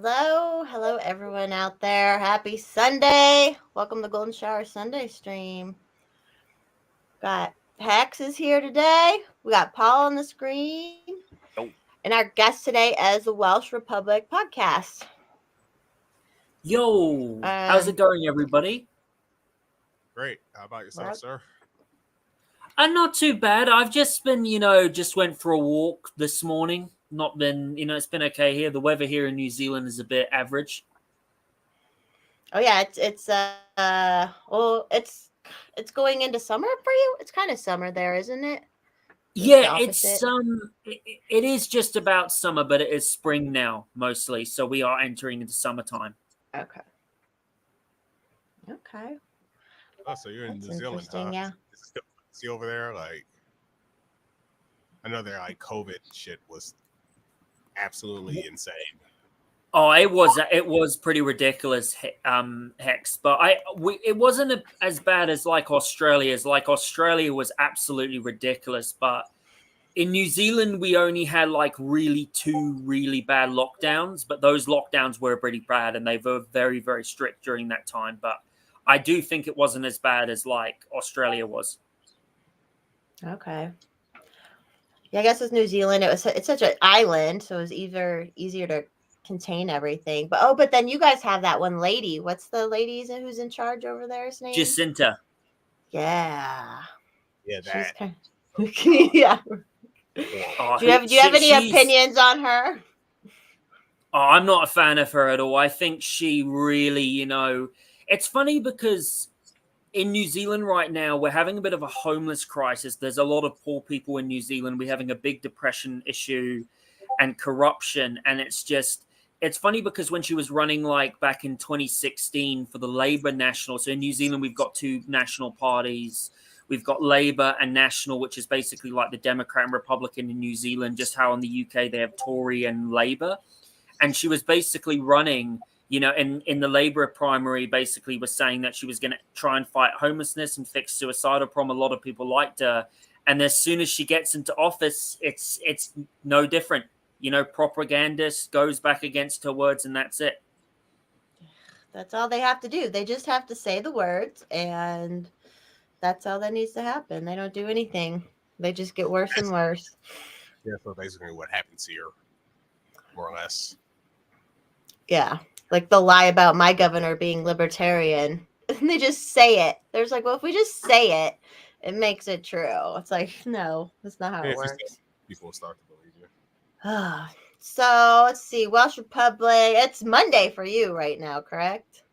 Hello everyone out there. Happy Sunday. Welcome to Golden Shower Sunday stream. Got Hex is here today. We got Paul on the screen. Oh. And our guest today is the Welsh Republic podcast. Yo, how's it going, everybody? Great. How about yourself, sir? Not too bad. I've just been, just went for a walk this morning. Not been, it's been okay here. The weather here in New Zealand is a bit average. Oh yeah, it's going into summer for you. It's kind of summer there, isn't it? Yeah, it is just about summer, but it is spring now mostly. So we are entering into summertime. Okay. Oh, so you're in That's New Zealand, huh? Yeah. See over there, like I know their COVID shit was absolutely insane. Oh, it was pretty ridiculous, Hex. But it wasn't as bad as like Australia's. Like Australia was absolutely ridiculous, but in New Zealand we only had like two really bad lockdowns. But those lockdowns were pretty bad, and they were very, very strict during that time. But I do think it wasn't as bad as like Australia was. Okay. Yeah, I guess with New Zealand, it's such an island, so it was easier to contain everything. But then you guys have that one lady. What's the lady who's in charge over there's name? Jacinta. Yeah. Yeah, that. Yeah. Oh, do you have any opinions on her? Oh, I'm not a fan of her at all. I think she really, it's funny because in New Zealand right now, we're having a bit of a homeless crisis. There's a lot of poor people in New Zealand. We're having a big depression issue and corruption. And it's funny because when she was running like back in 2016 for the Labour National, so in New Zealand, we've got two national parties. We've got Labour and National, which is basically like the Democrat and Republican in New Zealand, just how in the UK they have Tory and Labour. And she was basically running, in the Labour primary, basically was saying that she was going to try and fight homelessness and fix suicidal problem. A lot of people liked her. And as soon as she gets into office, it's no different. Propagandist goes back against her words, and that's it. That's all they have to do. They just have to say the words, and that's all that needs to happen. They don't do anything. They just get worse and worse. Yeah, so basically what happens here, more or less. Yeah, like they'll lie about my governor being libertarian, and they just say it. There's like, well, if we just say it, it makes it true. It's like, no, that's not how it works. People start to believe you. So let's see, Welsh Republic. It's Monday for you right now, correct?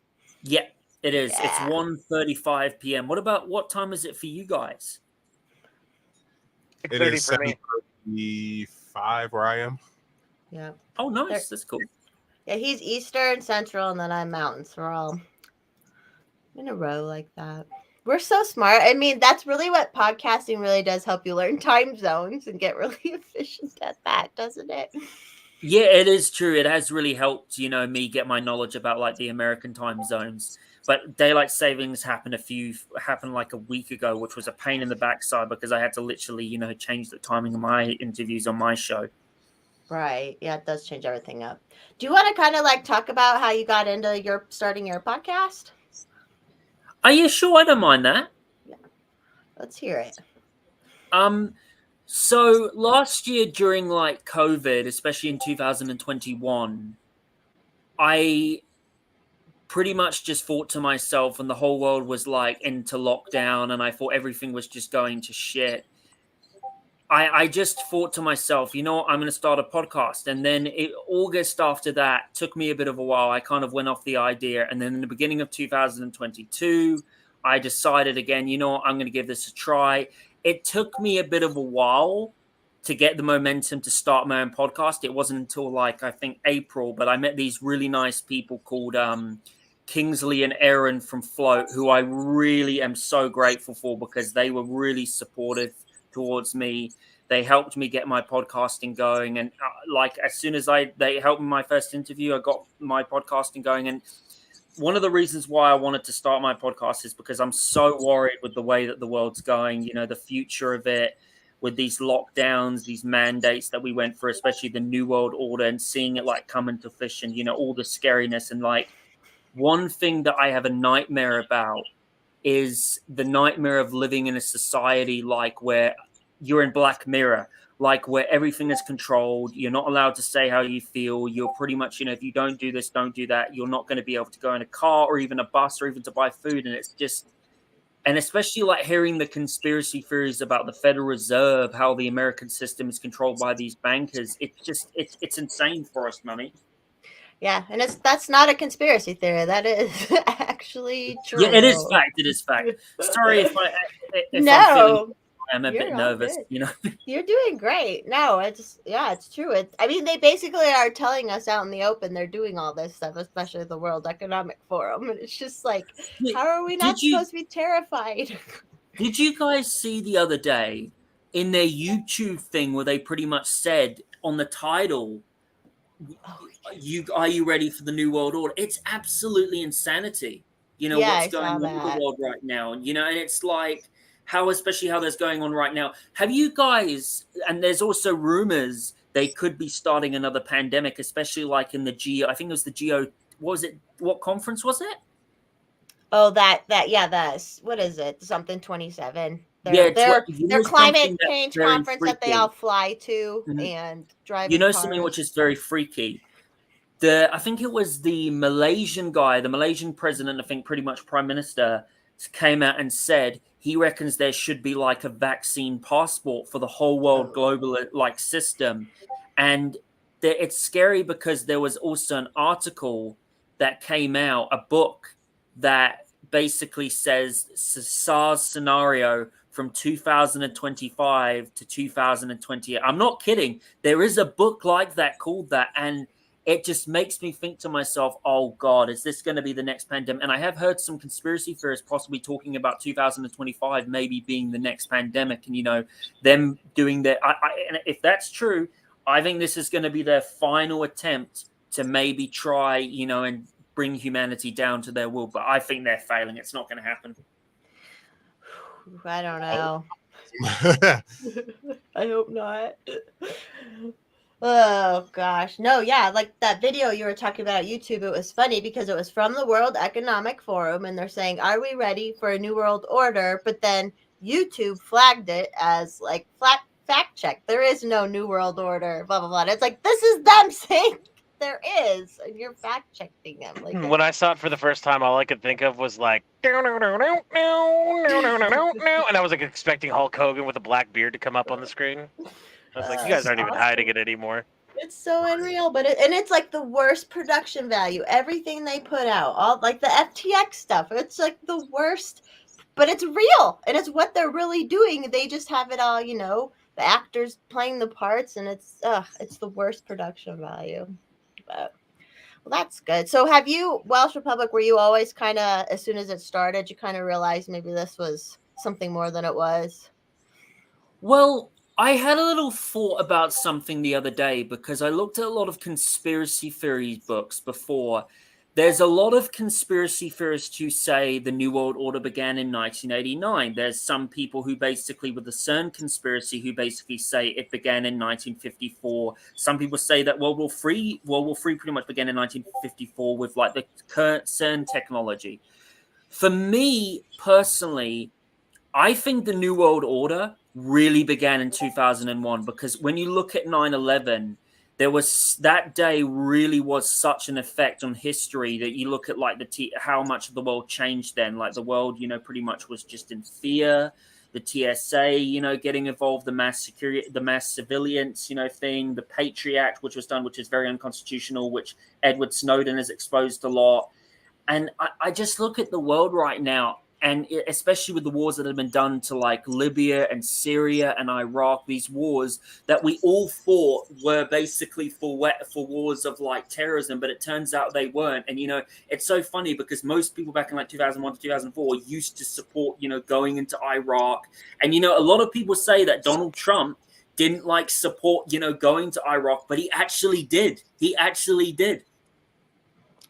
Yeah, it is. Yeah. It's 1:35 p.m. What time is it for you guys? It is 7:35 where I am. Yeah. Oh, nice. That's cool. Yeah, he's Eastern, Central, and then I'm Mountain. So we're all in a row like that. We're so smart. I mean, that's really what podcasting really does, help you learn time zones and get really efficient at that, doesn't it? Yeah, it is true. It has really helped, me get my knowledge about like the American time zones. But daylight savings happened like a week ago, which was a pain in the backside because I had to literally, change the timing of my interviews on my show. Right. Yeah, it does change everything up. Do you want to kind of like talk about how you got into starting your podcast? Are you sure? I don't mind that. Yeah. Let's hear it. So last year during like COVID, especially in 2021, I pretty much just thought to myself, and the whole world was like into lockdown, and I thought everything was just going to shit. I just thought to myself, I'm going to start a podcast. And then August after that took me a bit of a while. I kind of went off the idea. And then in the beginning of 2022, I decided again, I'm going to give this a try. It took me a bit of a while to get the momentum to start my own podcast. It wasn't until like, I think April, but I met these really nice people called Kingsley and Aaron from Float, who I really am so grateful for because they were really supportive towards me. They helped me get my podcasting going, and like as soon as they helped me my first interview, I got my podcasting going. And one of the reasons why I wanted to start my podcast is because I'm so worried with the way that the world's going, the future of it. with these lockdowns, these mandates that we went through, especially the New World Order, and seeing it like come into fruition, you know, all the scariness. And like, one thing that I have a nightmare about is the nightmare of living in a society like where you're in Black Mirror, like where everything is controlled. You're not allowed to say how you feel. You're pretty much, you know, if you don't do this, don't do that, you're not going to be able to go in a car or even a bus or even to buy food. And it's just, and especially like hearing the conspiracy theories about the Federal Reserve, how the American system is controlled by these bankers. It's just, it's insane for us, money. Yeah, and that's not a conspiracy theory. That is actually true. Yeah, it is fact. It is fact. Sorry if I'm feeling, No, I'm a bit you're all nervous, good. you know. You're doing great. No, it's true. I mean, they basically are telling us out in the open they're doing all this stuff, especially the World Economic Forum. And it's just like, how are we not supposed to be terrified? Did you guys see the other day in their YouTube thing where they pretty much said on the title, are you ready for the New World Order? It's absolutely insanity. You know, Yeah, what's I going saw on in the that. world right now. You know, and it's like especially how there's going on right now. Have you guys, and there's also rumors they could be starting another pandemic, especially like in the I think it was the what conference was it? Oh, that's what is it? Something 27. Yeah, Their climate something that's change very conference that they all freaky. fly to Mhm. and drive You in know something which cars. is very freaky. I think it was the Malaysian guy, the Malaysian president, I think pretty much prime minister, came out and said he reckons there should be like a vaccine passport for the whole world global like system. And it's scary because there was also an article that came out, a book that basically says SARS scenario from 2025 to 2028. I'm not kidding. There is a book like that called that. And it just makes me think to myself, oh God, is this going to be the next pandemic? And I have heard some conspiracy theorists possibly talking about 2025 maybe being the next pandemic, and, you know, them doing that. And if that's true, I think this is going to be their final attempt to maybe try, you know, and bring humanity down to their will. But I think they're failing. It's not going to happen. I don't know. I hope not. Oh gosh. No, yeah, like that video you were talking about on YouTube, it was funny because it was from the World Economic Forum and they're saying, "Are we ready for a new world order?" But then YouTube flagged it as like fact check. There is no new world order, blah blah blah. And it's like, this is them saying there is, and you're fact checking them. Like, when I saw it for the first time, all I could think of was like, and I was like expecting Hulk Hogan with a black beard to come up on the screen. I was like, you guys aren't even hiding it anymore. It's so unreal, but it's like the worst production value. Everything they put out, all like the FTX stuff, it's like the worst, but it's real and it's what they're really doing. They just have it all, you know, the actors playing the parts, and it's the worst production value. But well, that's good. So have you, Welsh Republic, were you always kind of, as soon as it started, you kind of realized maybe this was something more than it was? Well, I had a little thought about something the other day because I looked at a lot of conspiracy theory books before. There's a lot of conspiracy theorists who say the New World Order began in 1989. There's some people who basically, with the CERN conspiracy, who basically say it began in 1954. Some people say that World War III pretty much began in 1954 with like the current CERN technology. For me personally, I think the New World Order really began in 2001 because when you look at 9/11, there was that day really was such an effect on history that you look at like how much of the world changed then. Like the world, you know, pretty much was just in fear. The TSA, you know, getting involved, the mass security, the mass civilians, you know, thing, the Patriot Act, which was done, which is very unconstitutional, which Edward Snowden has exposed a lot. And I just look at the world right now, and especially with the wars that have been done to like Libya and Syria and Iraq, these wars that we all thought were basically for wars of like terrorism, but it turns out they weren't. And, you know, it's so funny because most people back in like 2001 to 2004 used to support, you know, going into Iraq. And, you know, a lot of people say that Donald Trump didn't like support, you know, going to Iraq, but he actually did. He actually did.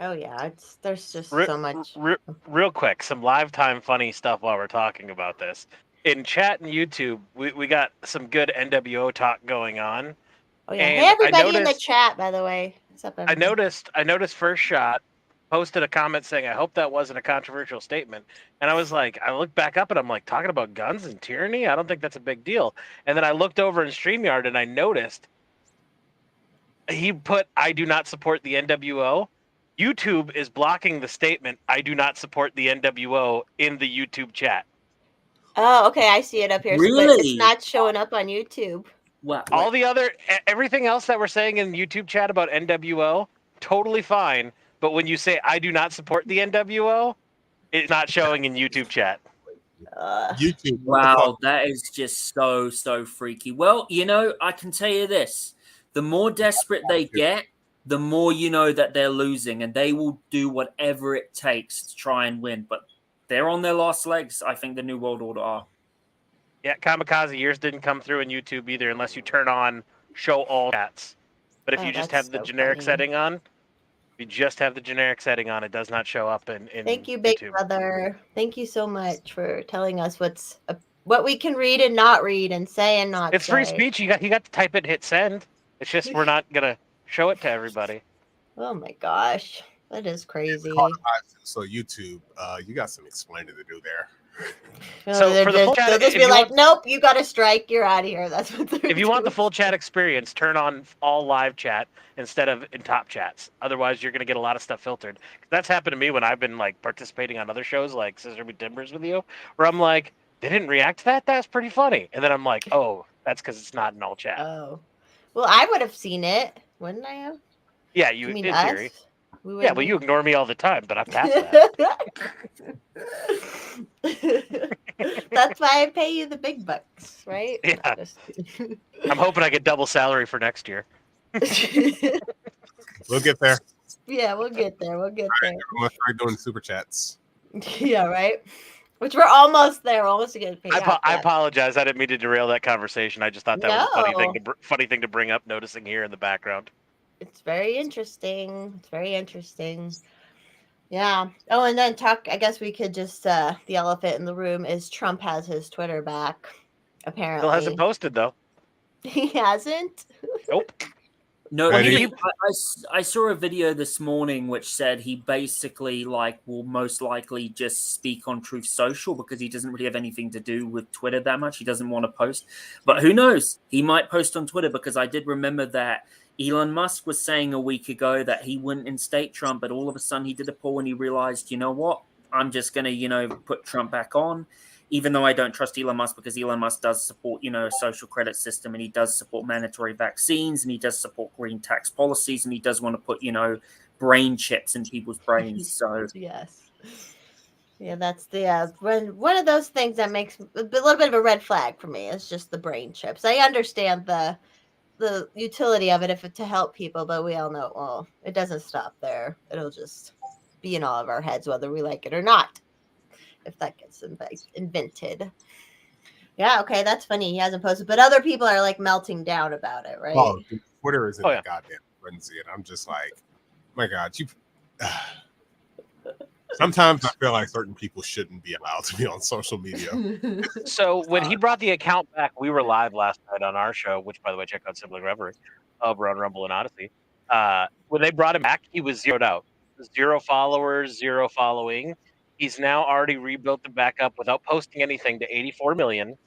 Oh yeah, there's just so much. Real quick, some live time funny stuff while we're talking about this. in chat and YouTube, we got some good NWO talk going on. Oh yeah. And Hey everybody in the noticed- chat, by the way. What's up, I everybody? noticed First Shot posted a comment saying, "I hope that wasn't a controversial statement." And I was like, I looked back up and I'm like, talking about guns and tyranny? I don't think that's a big deal. And then I looked over in StreamYard and I noticed he put, "I do not support the NWO." YouTube is blocking the statement, "I do not support the NWO" in the YouTube chat. Oh, okay, I see it up here. But it's Really? not showing up on YouTube. Wow. All the other, everything else that we're saying in YouTube chat about NWO, totally fine. But when you say, "I do not support the NWO," it's not showing in YouTube chat. YouTube. What the fuck? Wow, that is just so freaky. Well, I can tell you this. The more desperate they get, the more you know that they're losing, and they will do whatever it takes to try and win. But they're on their last legs. I think the New World Order are. Yeah, Kamikaze, yours didn't come through in YouTube either unless you turn on show all chats. But if Oh, you just that's have the so generic funny. setting on, if you just have the generic setting on, it does not show up in Thank you, Big YouTube. Brother. Thank you so much for telling us what we can read and not read and say and not It's say. free speech. You got to type it and hit send. It's just we're not gonna show it to everybody. Oh my gosh. That is crazy. So YouTube, you got some explaining to do there. So for the full chat, they'll just if be you like, want- nope, you got to strike. You're out of here. That's what they're If you want the doing. full chat experience, turn on all live chat instead of in top chats. Otherwise, you're going to get a lot of stuff filtered. That's happened to me when I've been like participating on other shows like Scissor Me Timbers with you, where I'm like, they didn't react to that? That's pretty funny. And then I'm like, oh, that's because it's not in all chat. Oh. Well, I would have seen it, wouldn't I have? Yeah, You you mean in us? theory. We Yeah, wouldn't but be- you ignore me all the time, but I'm past that. That's why I pay you the big bucks, right? Yeah. Just- I'm hoping I get double salary for next year. We'll get there. Yeah, we'll get there. We'll get there. I'm gonna start doing super chats. Yeah, right. Which we're almost there. We're almost getting paid out. I but- apologize. I didn't mean to derail that conversation. I just thought that was a No. funny thing to bring up, noticing here in the background. It's very interesting. It's very interesting. Yeah. Oh, and then I guess we could just the elephant in the room is Trump has his Twitter back. Apparently. Still hasn't posted though. He hasn't. Nope. No, Ready? I saw a video this morning which said he basically will most likely just speak on Truth Social because he doesn't really have anything to do with Twitter that much. He doesn't want to post, but who knows? He might post on Twitter because I did remember that Elon Musk was saying a week ago that he wouldn't instate Trump, but all of a sudden he did a poll and he realized, you know what? I'm just going to, put Trump back on. Even though I don't trust Elon Musk because Elon Musk does support, a social credit system and he does support mandatory vaccines and he does support green tax policies and he does want to put, brain chips in people's brains. So Yes. Yeah, that's the one of those things that makes a little bit of a red flag for me. It's just the brain chips. I understand the utility of it to help people, but we all know, well, it doesn't stop there. It'll just be in all of our heads, whether we like it or not. If that gets invented. Yeah, okay, that's funny. He hasn't posted, but other people are melting down about it, right? Oh, Twitter is in Oh, a yeah. goddamn frenzy, and I'm just like, my God, you. Sometimes I feel like certain people shouldn't be allowed to be on social media. So when he brought the account back, we were live last night on our show, which by the way, check out Sibling Reverie over on Rumble and Odyssey. When they brought him back, he was zeroed out. 0 followers, 0 following. He's now already rebuilt them back up without posting anything to 84 million.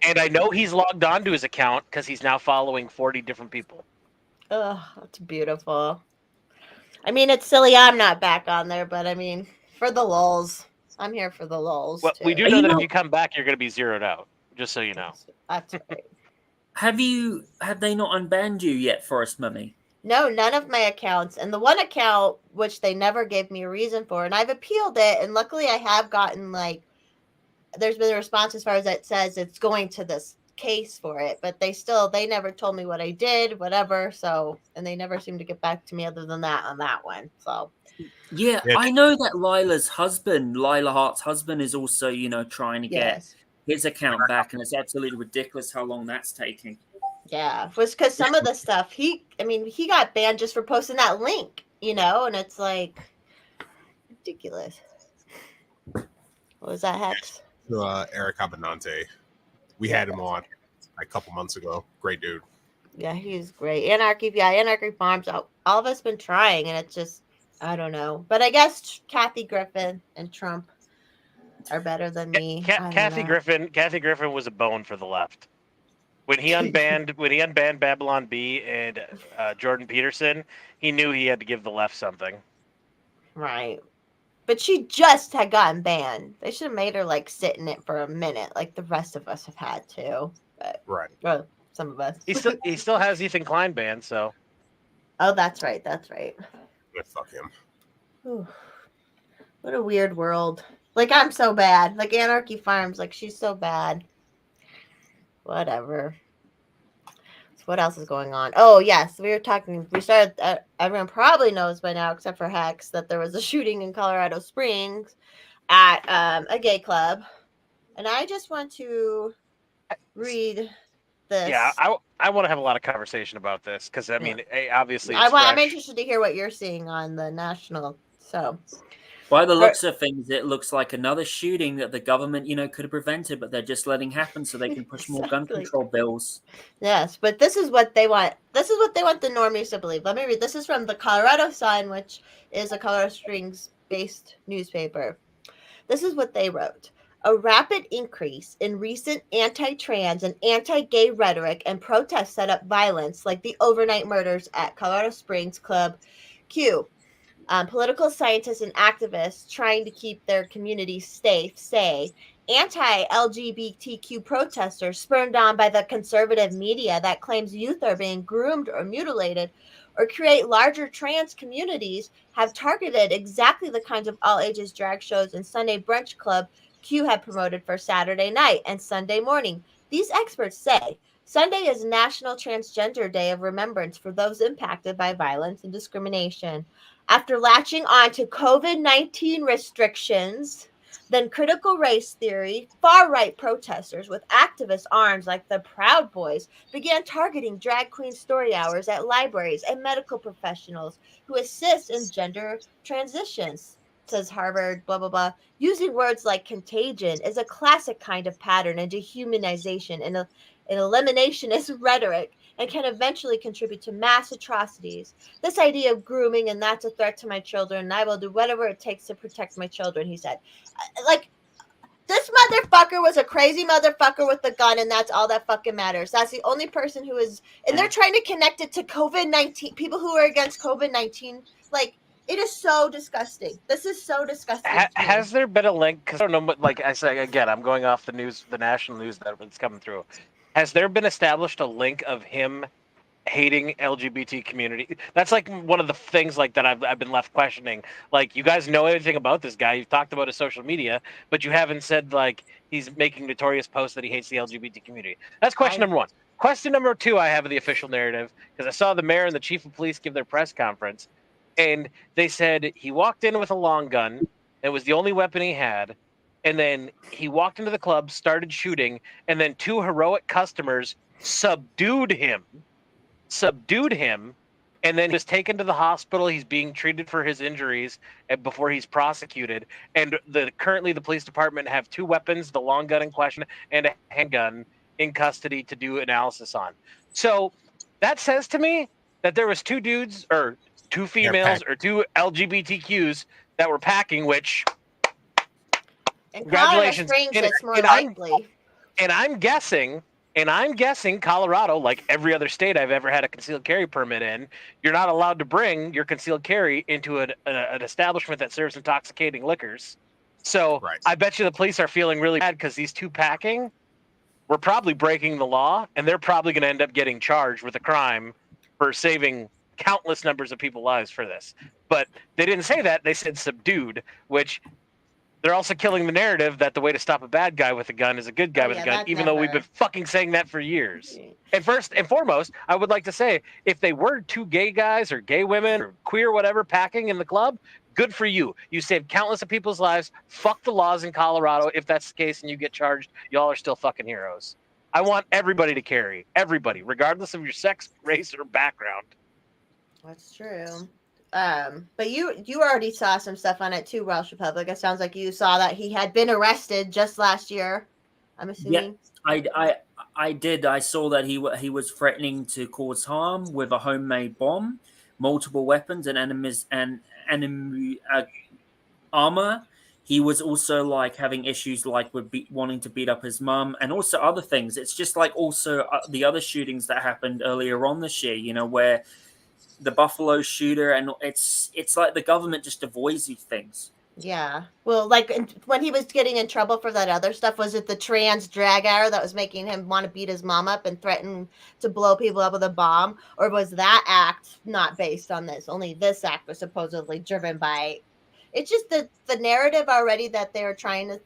And I know he's logged on to his account because he's now following 40 different people. Oh, that's beautiful. I mean, it's silly I'm not back on there, but I mean, for the lulz. I'm here for the lulz. Well, we too. do know that if you come back, you're going to be zeroed out, just so you know. That's right. have they not unbanned you yet, Forest Mummy? No, none of my accounts. And the one account, which they never gave me a reason for, and I've appealed it, and luckily I have gotten, there's been a response as far as it says it's going to this case for it, but they never told me what I did, whatever, so, and they never seem to get back to me other than that on that one, so. Yeah, I know that Lila Hart's husband, is also, trying to get his account back, and it's absolutely ridiculous how long that's taking. Yeah, it was because some of the stuff he got banned just for posting that link, and it's ridiculous. What was that, Hex? to Eric Abinante. We had him on a couple months ago. Great dude. Yeah, he's great. Anarchy Farms. All of us been trying, and it's just, I don't know. But I guess Kathy Griffin and Trump are better than me. I don't Kathy know. Griffin was a bone for the left. When he unbanned Babylon B and Jordan Peterson, he knew he had to give the left something. Right. But she just had gotten banned. They should have made her like sit in it for a minute, like the rest of us have had to. But Right. well, some of us. He still has Ethan Klein banned, so. Oh, that's right. That's right. Yeah, fuck him. Whew. What a weird world. Like, I'm so bad. Like Anarchy Farms, like she's so bad. Whatever. So what else is going on? Oh yes, we started. Everyone probably knows by now, except for Hex, that there was a shooting in Colorado Springs at a gay club, and I just want to read this. Yeah, I want to have a lot of conversation about this because I mean, obviously, I'm interested to hear what you're seeing on the national. So, by the looks of things, it looks like another shooting that the government, could have prevented, but they're just letting happen so they can push more gun control bills. Yes, but this is what they want. This is what they want the normies to believe. Let me read. This is from the Colorado Sun, which is a Colorado Springs-based newspaper. This is what they wrote. A rapid increase in recent anti-trans and anti-gay rhetoric and protests set up violence like the overnight murders at Colorado Springs Club Q. Political scientists and activists trying to keep their communities safe say anti-LGBTQ protesters spurned on by the conservative media that claims youth are being groomed or mutilated or create larger trans communities have targeted exactly the kinds of all-ages drag shows and Sunday brunch club Q had promoted for Saturday night and Sunday morning. These experts say Sunday is National Transgender Day of Remembrance for those impacted by violence and discrimination. After latching on to COVID-19 restrictions, then critical race theory, far-right protesters with activist arms like the Proud Boys began targeting drag queen story hours at libraries and medical professionals who assist in gender transitions, says Harvard, blah, blah, blah. Using words like contagion is a classic kind of pattern in dehumanization and an eliminationist rhetoric and can eventually contribute to mass atrocities. This idea of grooming and that's a threat to my children, and I will do whatever it takes to protect my children, he said. Like, this motherfucker was a crazy motherfucker with a gun, and that's all that fucking matters. That's the only person who is, and they're trying to connect it to COVID-19, people who are against COVID-19. Like, it is so disgusting. This is so disgusting. Has there been a link? Because I don't know, but like I say again, I'm going off the news, the national news that's coming through. Has there been established a link of him hating LGBT community? That's like one of the things like that I've been left questioning. Like, you guys know anything about this guy? You've talked about his social media, but you haven't said like he's making notorious posts that he hates the LGBT community. That's question number one. Question number two, I have of the official narrative, because I saw the mayor and the chief of police give their press conference, and they said he walked in with a long gun. It was the only weapon he had. And then he walked into the club, started shooting, and then two heroic customers subdued him, and then was taken to the hospital. He's being treated for his injuries before he's prosecuted. And currently the police department have two weapons, the long gun in question and a handgun, in custody to do analysis on. So that says to me that there was two dudes or two females or two LGBTQs that were packing, which congratulations. It's more likely. And I'm guessing Colorado, like every other state I've ever had a concealed carry permit in, you're not allowed to bring your concealed carry into an establishment that serves intoxicating liquors. So I bet you the police are feeling really bad because these two packing were probably breaking the law, and they're probably going to end up getting charged with a crime for saving countless numbers of people's lives for this. But they didn't say that. They said subdued, which they're also killing the narrative that the way to stop a bad guy with a gun is a good guy with a gun, even though we've been fucking saying that for years. And first and foremost, I would like to say, if they were two gay guys or gay women or queer whatever packing in the club, good for you. You saved countless of people's lives. Fuck the laws in Colorado. If that's the case and you get charged, y'all are still fucking heroes. I want everybody to carry. Everybody, regardless of your sex, race, or background. That's true. But you already saw some stuff on it too, Welsh Republic. It sounds like you saw that he had been arrested just last year. I'm assuming. I did. I saw that he was threatening to cause harm with a homemade bomb, multiple weapons, and enemy armor. He was also like having issues like with wanting to beat up his mum and also other things. It's just like also the other shootings that happened earlier on this year, you know, where the Buffalo shooter, and it's like the government just avoids these things. Yeah. Well, like when he was getting in trouble for that other stuff, was it the trans drag arrow that was making him want to beat his mom up and threaten to blow people up with a bomb? Or was that act not based on this? Only this act was supposedly driven by. It's just the narrative already that they're trying to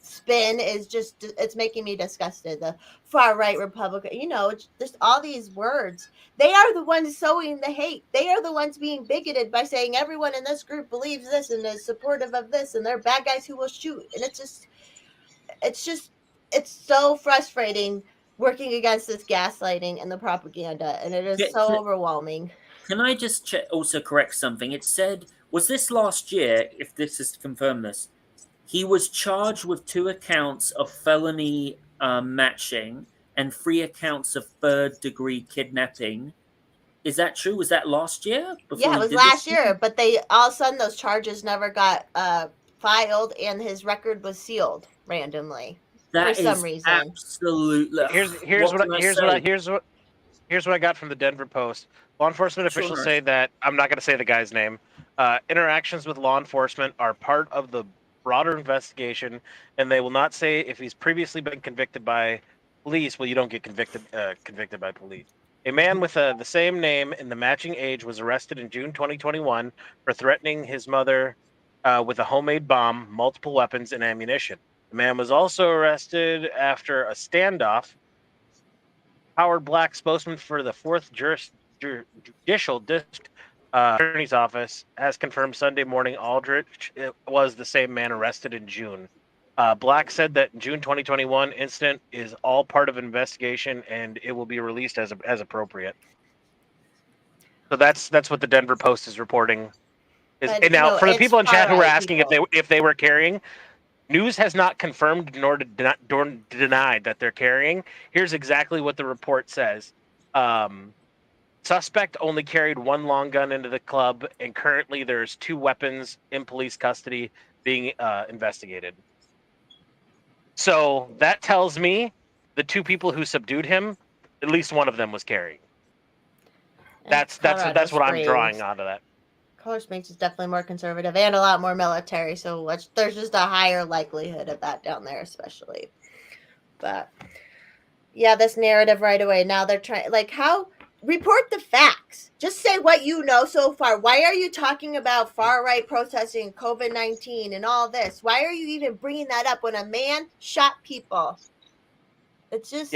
spin is just, it's making me disgusted. The far right Republican, you know, it's just all these words. They are the ones sowing the hate. They are the ones being bigoted by saying everyone in this group believes this and is supportive of this, and they're bad guys who will shoot. And it's so frustrating working against this gaslighting and the propaganda, and it is so overwhelming. Can I just also correct something? It said, was this last year, if this is to confirm this, he was charged with 2 accounts of felony matching and 3 accounts of third-degree kidnapping. Is that true? Was that last year? Yeah, it was last year, but they all of a sudden those charges never got filed, and his record was sealed randomly for some reason. Absolutely. Here's what I got from the Denver Post. Law enforcement officials say that, I'm not going to say the guy's name. Interactions with law enforcement are part of the broader investigation, and they will not say if he's previously been convicted by police. Well, you don't get convicted by police. A man with the same name and the matching age was arrested in June 2021 for threatening his mother with a homemade bomb, multiple weapons, and ammunition. The man was also arrested after a standoff. Howard Black, spokesman for the 4th Judicial District Attorney's Office, has confirmed Sunday morning Aldrich was the same man arrested in June. Black said that June 2021 incident is all part of an investigation, and it will be released as appropriate. So that's what the Denver Post is reporting. And now, for the people in chat who were asking if they were carrying, news has not confirmed nor denied that they're carrying. Here's exactly what the report says. Suspect only carried 1 long gun into the club, and currently there's 2 weapons in police custody being investigated. So that tells me the 2 people who subdued him, at least one of them was carrying. That's what I'm drawing out of that. Colorado Springs is definitely more conservative and a lot more military, so there's just a higher likelihood of that down there, especially. But yeah, this narrative right away. Now they're trying, like, how report the facts. Just say what you know so far. Why are you talking about far right protesting, COVID-19, and all this? Why are you even bringing that up when a man shot people? It's just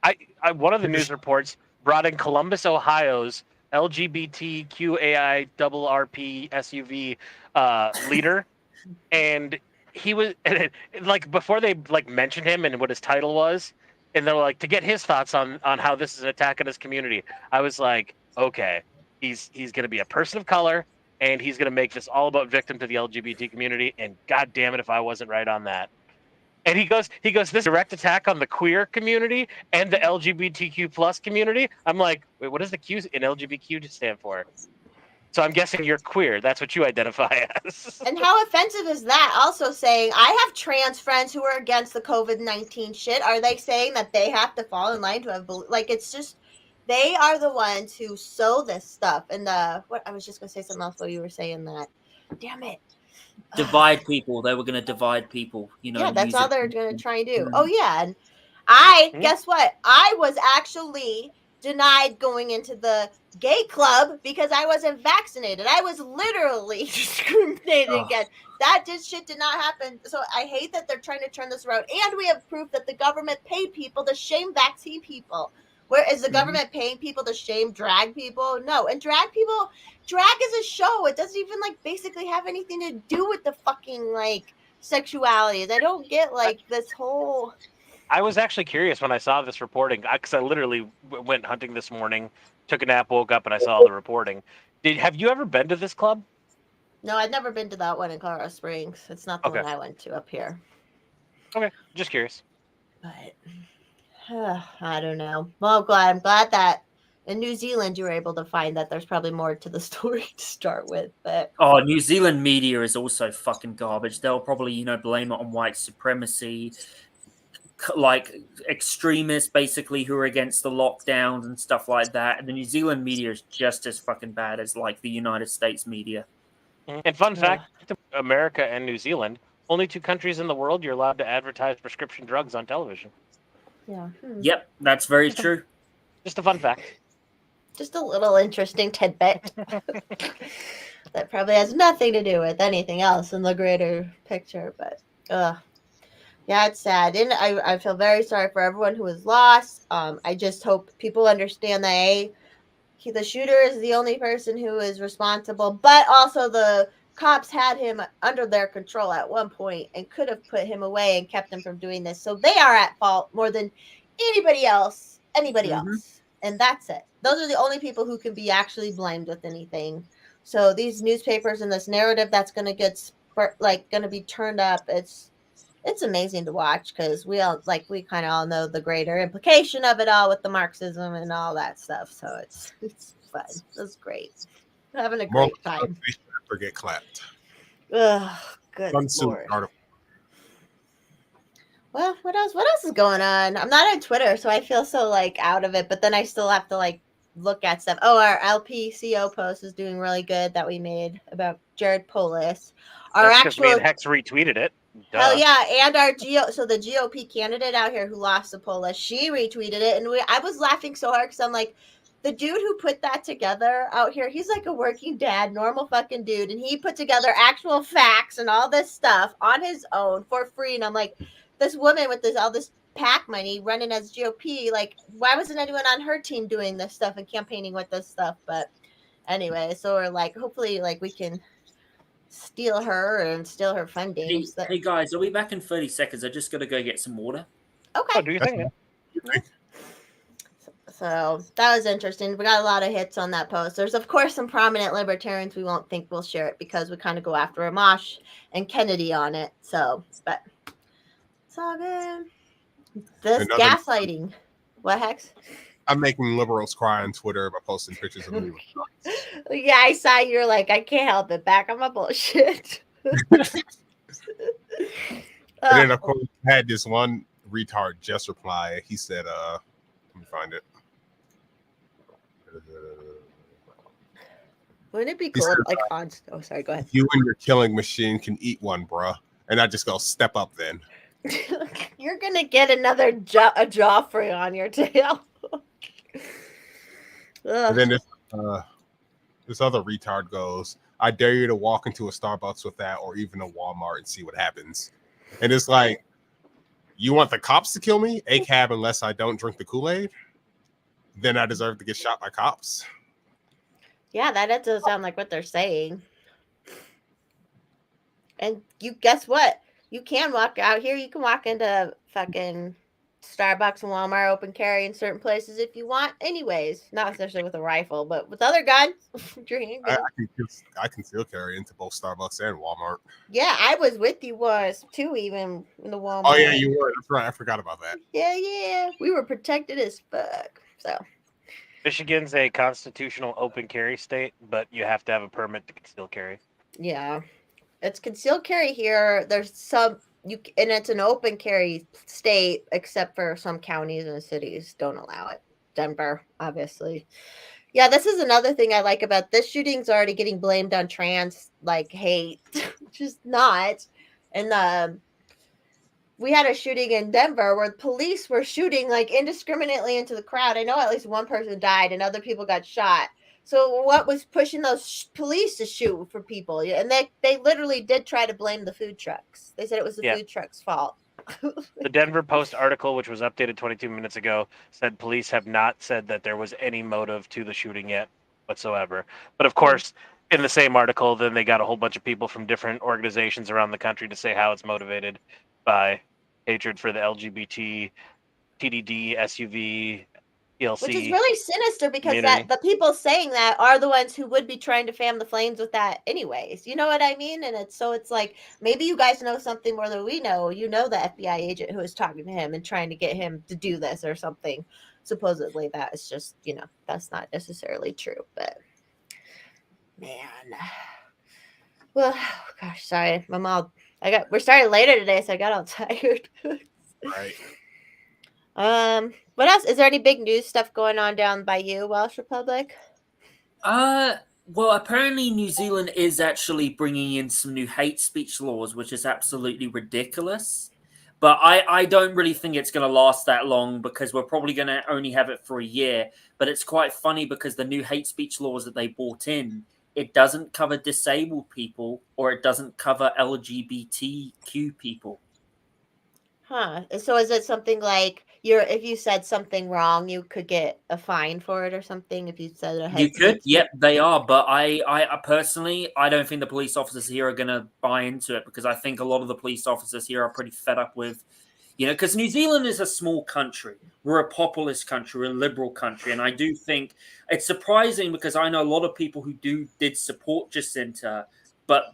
I one of the news reports brought in Columbus, Ohio's LGBTQAI SUV leader, and he was like, before they like mentioned him and what his title was, and they're like, to get his thoughts on how this is an attack on his community. I was like, okay, he's going to be a person of color, and he's going to make this all about victim to the LGBT community, and god damn it if I wasn't right on that. And he goes, this direct attack on the queer community and the LGBTQ plus community. I'm like, wait, what does the Q in LGBTQ stand for? So I'm guessing you're queer. That's what you identify as. And how offensive is that? Also saying, I have trans friends who are against the COVID-19 shit. Are they saying that they have to fall in line to have, like, it's just, they are the ones who sow this stuff. And what I was just going to say something else while you were saying that. Damn it. Divide people. They were going to divide people. You know. Yeah, that's all they're going to try and do. Mm-hmm. Oh, yeah. And guess what? I was actually denied going into the gay club because I wasn't vaccinated. I was literally discriminated against. That shit did not happen. So I hate that they're trying to turn this around. And we have proof that the government paid people to shame vaccine people. Where is the government paying people to shame drag people? No. And drag is a show. It doesn't even like basically have anything to do with the fucking like sexuality. They don't get like this whole. I was actually curious when I saw this reporting, because I literally went hunting this morning, took a nap, woke up, and I saw the reporting. Have you ever been to this club? No, I've never been to that one in Colorado Springs. It's not the Okay. one I went to up here. Okay, just curious. But I don't know. Well, I'm glad that in New Zealand you were able to find that there's probably more to the story to start with. But Oh, New Zealand media is also fucking garbage. They'll probably, blame it on white supremacy, like extremists basically who are against the lockdowns and stuff like that. And the New Zealand media is just as fucking bad as like the United States media. And fun fact, America and New Zealand, only 2 countries in the world you're allowed to advertise prescription drugs on television. yeah. Yep, that's very true. Just a fun fact. Just a little interesting tidbit that probably has nothing to do with anything else in the greater picture. But yeah, it's sad. And I feel very sorry for everyone who was lost. I just hope people understand that the shooter is the only person who is responsible, but also the cops had him under their control at one point and could have put him away and kept him from doing this. So they are at fault more than anybody else. And that's it. Those are the only people who can be actually blamed with anything. So these newspapers and this narrative that's going to get going to be turned up, it's amazing to watch because we kind of all know the greater implication of it all with the Marxism and all that stuff. So it's fun. It's great. Having a great time. They should never get clapped. Ugh, good Lord. Well, what else is going on? I'm not on Twitter, so I feel so out of it, but then I still have to look at stuff. Oh, our LPCO post is doing really good that we made about Jared Polis. That's because me and Hex retweeted it. Duh. Hell yeah, and the GOP candidate out here who lost the poll, she retweeted it, and I was laughing so hard because I'm like, the dude who put that together out here, he's like a working dad, normal fucking dude, and he put together actual facts and all this stuff on his own for free, and I'm like, this woman with all this PAC money running as GOP, why wasn't anyone on her team doing this stuff and campaigning with this stuff? But anyway, so we're hopefully we can steal her and steal her funding. Hey guys, I'll be back in 30 seconds. I just got to go get some water. Okay. Oh, do you think? So that was interesting. We got a lot of hits on that post. There's, of course, some prominent libertarians we won't think will share it because we kind of go after Amash and Kennedy on it. So, but it's all good. This gaslighting. What, Hex? I'm making liberals cry on Twitter by posting pictures of me. Yeah, I saw you're like, I can't help it. Back on my bullshit. And then, of course, I had this one retard just reply. He said, let me find it. Wouldn't it be cool oh, sorry, go ahead. You and your killing machine can eat one, bruh. And I just go, step up then. You're going to get another Joffrey on your tail. And then this other retard goes, I dare you to walk into a Starbucks with that or even a Walmart and see what happens. And it's like, you want the cops to kill me? ACAB, unless I don't drink the Kool-Aid? Then I deserve to get shot by cops. Yeah, that does sound like what they're saying. And guess what? You can walk out here. You can walk into fucking Starbucks and Walmart open carry in certain places if you want. Anyways, not especially with a rifle, but with other guns. I can still carry into both Starbucks and Walmart. Yeah, I was with you once too, even in the Walmart. Oh yeah, you were. That's right. I forgot about that. Yeah. We were protected as fuck. So Michigan's a constitutional open carry state, but you have to have a permit to conceal carry. Yeah, it's concealed carry here. There's and it's an open carry state, except for some counties and cities don't allow it. Denver, obviously. Yeah, this is another thing I like about this shooting's already getting blamed on trans hate, which is not. And we had a shooting in Denver where police were shooting indiscriminately into the crowd. I know at least one person died and other people got shot. So what was pushing those police to shoot for people? And they literally did try to blame the food trucks. They said it was the food trucks' fault. The Denver Post article, which was updated 22 minutes ago, said police have not said that there was any motive to the shooting yet whatsoever. But of course, in the same article, then they got a whole bunch of people from different organizations around the country to say how it's motivated by hatred for the LGBT, TDD, SUV, TLC. Which is really sinister because community. the people saying that are the ones who would be trying to fan the flames with that anyways. You know what I mean? And it's like maybe you guys know something more than we know. You know the FBI agent who is talking to him and trying to get him to do this or something. Supposedly that is just, that's not necessarily true, but man. Well, gosh, sorry. We're starting later today, so I got all tired. Right. What else? Is there any big news stuff going on down by you, Welsh Republic? Well, apparently New Zealand is actually bringing in some new hate speech laws, which is absolutely ridiculous. But I don't really think it's going to last that long because we're probably going to only have it for a year. But it's quite funny because the new hate speech laws that they brought in, it doesn't cover disabled people or it doesn't cover LGBTQ people. Huh. So is it something like if you said something wrong, you could get a fine for it or something if you said a You could, yep, they are. But I personally, I don't think the police officers here are going to buy into it because I think a lot of the police officers here are pretty fed up with, because New Zealand is a small country. We're a populist country, we're a liberal country. And I do think it's surprising because I know a lot of people who did support Jacinta, but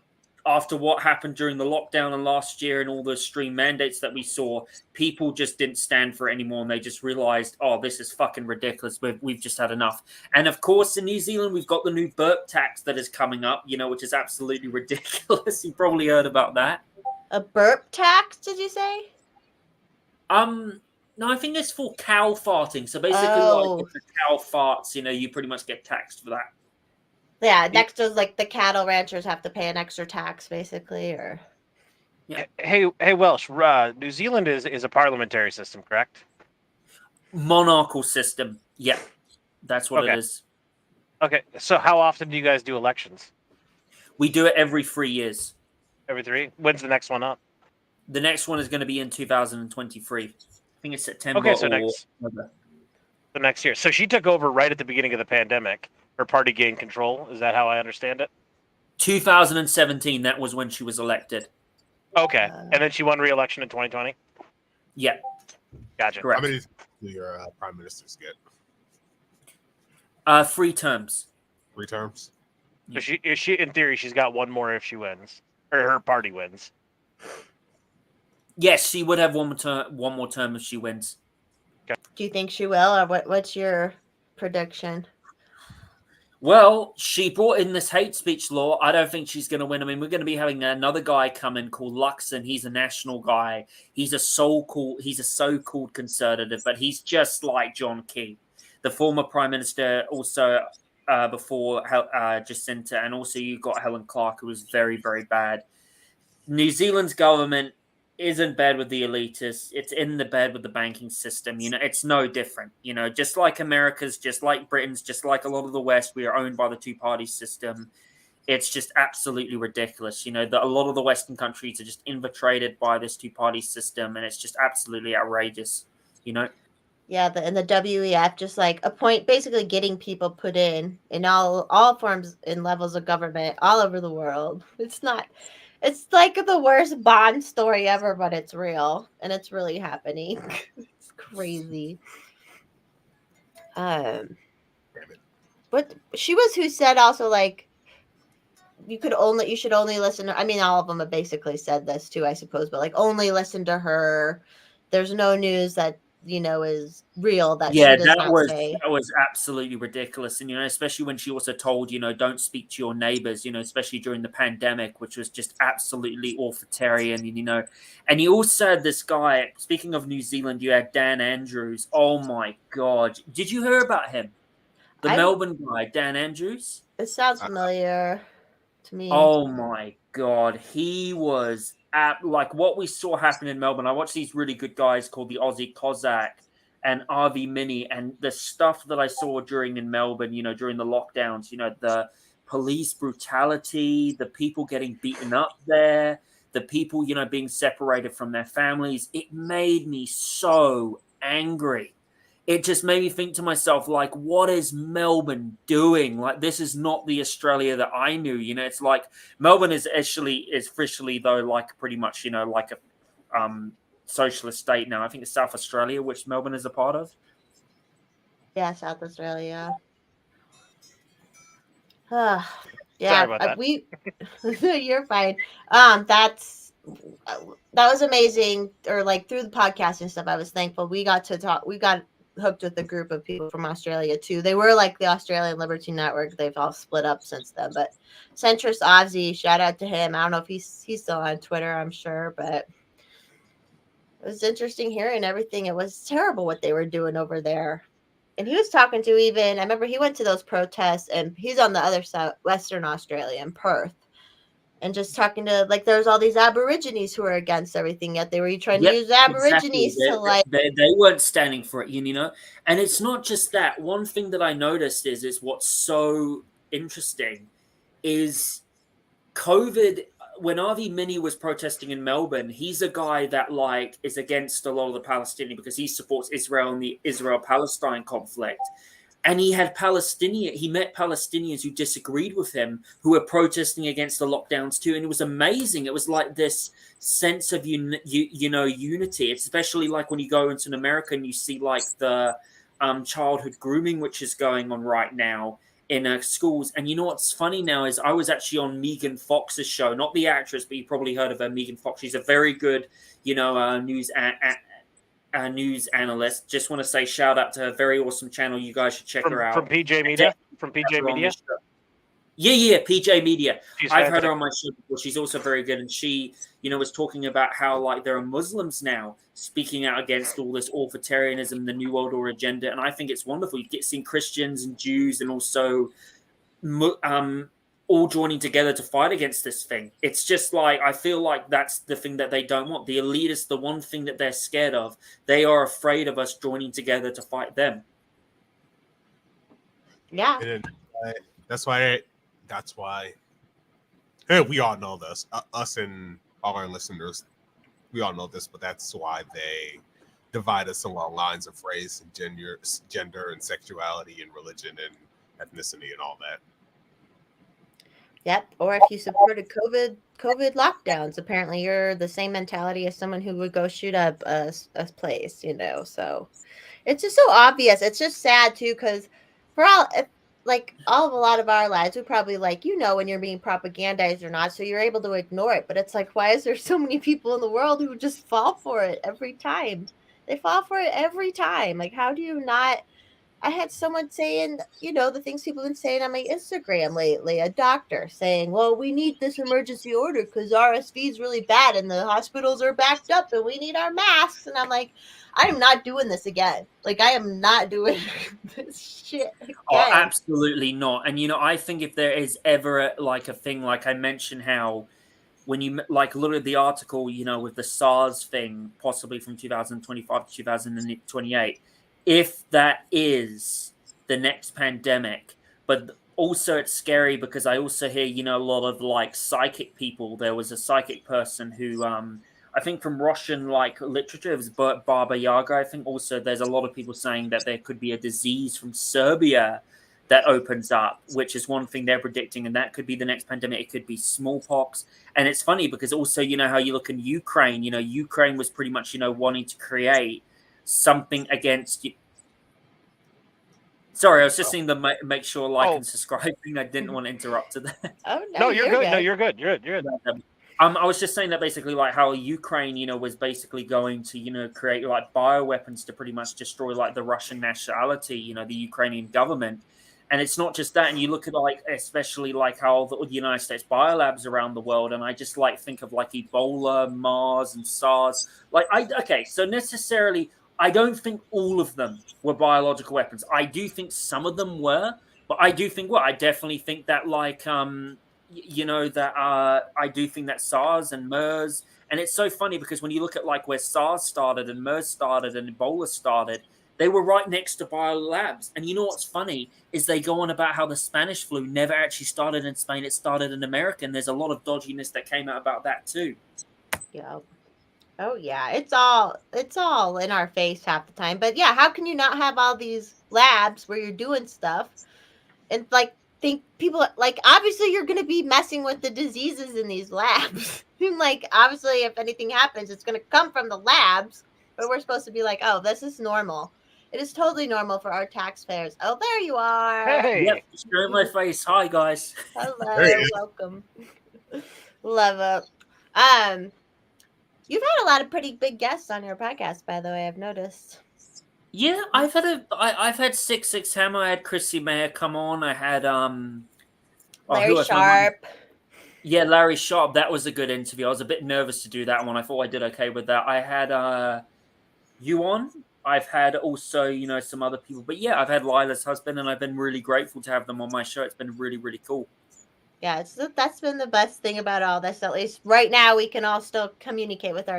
after what happened during the lockdown and last year and all the extreme mandates that we saw, people just didn't stand for it anymore. And they just realized, oh, this is fucking ridiculous. We've just had enough. And of course, in New Zealand, we've got the new burp tax that is coming up, which is absolutely ridiculous. You probably heard about that. A burp tax, did you say? No, I think it's for cow farting. So basically, like if the cow farts, you pretty much get taxed for that. Yeah, next is like the cattle ranchers have to pay an extra tax, basically, or. Yeah. Hey, Welsh. New Zealand is a parliamentary system, correct? Monarchical system. Yeah, that's what it is. Okay, so how often do you guys do elections? We do it every 3 years. Every 3? When's the next one up? The next one is going to be in 2023. I think it's September. Okay, so the next year. So she took over right at the beginning of the pandemic. Her party gained control. Is that how I understand it? 2017. That was when she was elected. Okay, and then she won re-election in 2020. Yeah, gotcha. Correct. How many do your prime ministers get? 3 terms. 3 terms. So she, in theory, she's got one more if she wins, or her party wins. Yes, she would have one more term if she wins. Okay. Do you think she will, or what's your prediction? Well, she brought in this hate speech law. I don't think she's going to win. I mean, we're going to be having another guy come in called Luxon. He's a national guy. He's a so-called conservative, but he's just like John Key, the former prime minister, also before Jacinta, and also you've got Helen Clark, who was very, very bad. New Zealand's government isn't bad with the elitists. It's in the bed with the banking system. It's no different. Just like America's, just like Britain's, just like a lot of the West, we are owned by the two-party system. It's just absolutely ridiculous. A lot of the Western countries are just infiltrated by this two-party system, and it's just absolutely outrageous. Yeah, and the WEF just like basically getting people put in all forms and levels of government all over the world. It's like the worst Bond story ever, but it's real and it's really happening. It's crazy. But she was who said also like you should only listen to, I mean, all of them have basically said this too, I suppose, but like only listen to her. There's no news that is real that she does not say. That was absolutely ridiculous. And especially when she also told, don't speak to your neighbors, especially during the pandemic, which was just absolutely authoritarian, and you also had this guy, speaking of New Zealand, you had Dan Andrews. Oh my god, did you hear about him? The Melbourne guy, Dan Andrews. It sounds familiar to me. Oh my god, he was like what we saw happen in Melbourne. I watched these really good guys called the Aussie Cossack and RV Mini, and the stuff that I saw in Melbourne, during the lockdowns, the police brutality, the people getting beaten up there, the people, being separated from their families. It made me so angry. It just made me think to myself, like, what is Melbourne doing? Like, this is not the Australia that I knew. It's like Melbourne is officially though, like pretty much, like a socialist state now. I think it's South Australia, which Melbourne is a part of. Yeah, South Australia. Sorry Yeah, about that. we. You're fine. That's that was amazing. Or like through the podcast and stuff, I was thankful we got to talk. We got hooked with a group of people from Australia too. They were like the Australian Liberty Network. They've all split up since then. But Centrist Ozzy, shout out to him. I don't know if he's still on Twitter. I'm sure, but it was interesting hearing everything. It was terrible what they were doing over there. And he was talking to even, I remember he went to those protests and he's on the other side, Western Australia in Perth. And just talking to, like, there's all these Aborigines who are against everything, yet they were trying to use Exactly. Aborigines to, like, They weren't standing for it, you know. And it's not just that. One thing that I noticed is what's so interesting is COVID. When Avi Mini was protesting in Melbourne, he's a guy that like is against a lot of the Palestinian because he supports Israel and the Israel-Palestine conflict. And he met Palestinians who disagreed with him, who were protesting against the lockdowns too. And it was amazing. It was like this sense of unity. It's especially like when you go into an America and you see like the childhood grooming which is going on right now in schools. And you know what's funny now is I was actually on Megan Fox's show, not the actress, but you probably heard of her, Megan Fox. She's a very good, news analyst. Just want to say shout out to her, very awesome channel. You guys should check her out. From PJ Media. From PJ Media. Yeah, PJ Media. I've heard her fantastic. on my show before. She's also very good, and she, was talking about how like there are Muslims now speaking out against all this authoritarianism, the New World Order agenda, and I think it's wonderful. You get seeing Christians and Jews, and also all joining together to fight against this thing. It's just like I feel like that's the thing that they don't want. The elitists, the one thing that they're scared of, they are afraid of us joining together to fight them. yeah. And that's why. And we all know this. Us and all our listeners, we all know this, but that's why they divide us along lines of race and gender and sexuality and religion and ethnicity and all that. Yep. Or if you supported COVID lockdowns, apparently you're the same mentality as someone who would go shoot up a place, So it's just so obvious. It's just sad too, because for all a lot of our lives, we probably when you're being propagandized or not, so you're able to ignore it. But it's like, why is there so many people in the world who just fall for it every time? They fall for it every time. Like, how do you not? I had someone saying, the things people have been saying on my Instagram lately, a doctor saying, well, we need this emergency order because RSV is really bad and the hospitals are backed up and we need our masks. And I'm like, I am not doing this again. Like, I am not doing this shit again. Oh, absolutely not. And, I think if there is ever a thing, like I mentioned how when you look at the article, with the SARS thing, possibly from 2025 to 2028, if that is the next pandemic, but also it's scary because I also hear, a lot of psychic people. There was a psychic person who, I think from Russian literature, it was Baba Yaga. I think also there's a lot of people saying that there could be a disease from Serbia that opens up, which is one thing they're predicting, and that could be the next pandemic. It could be smallpox. And it's funny because also, how you look in Ukraine, Ukraine was pretty much, wanting to create something against you. Sorry, I was just seeing the make sure and subscribe thing. I didn't want to interrupt to that. Oh no, you're good. No, you're good. You're good. I was just saying that basically how Ukraine, was basically going to, create bioweapons to pretty much destroy the Russian nationality, the Ukrainian government. And it's not just that. And you look at especially how the United States biolabs around the world. And I just think of Ebola, MERS, and SARS. So necessarily, I don't think all of them were biological weapons. I do think some of them were, but I do think I definitely think that I do think that SARS and MERS, and it's so funny because when you look at where SARS started and MERS started and Ebola started, they were right next to biolabs. And you know what's funny is they go on about how the Spanish flu never actually started in Spain; it started in America. And there's a lot of dodginess that came out about that too. Yeah. Oh yeah, it's all in our face half the time. But yeah, how can you not have all these labs where you're doing stuff and think people obviously you're going to be messing with the diseases in these labs. Obviously if anything happens, it's going to come from the labs, but we're supposed to be oh, this is normal. It is totally normal for our taxpayers. Oh, there you are. Hey, Yep, straight in my face. Hi, guys. Hello, There he is. welcome. Love it. You've had a lot of pretty big guests on your podcast, by the way. I've noticed. Yeah, I've had 6 Hammer. I had Chrissy Mayer come on. I had Larry who else? My mum- Sharp. Yeah, Larry Sharp. That was a good interview. I was a bit nervous to do that one. I thought I did okay with that. I had you on. I've had also, some other people. But yeah, I've had Lila's husband, and I've been really grateful to have them on my show. It's been really, really cool. Yeah, that's been the best thing about all this. At least right now, we can all still communicate with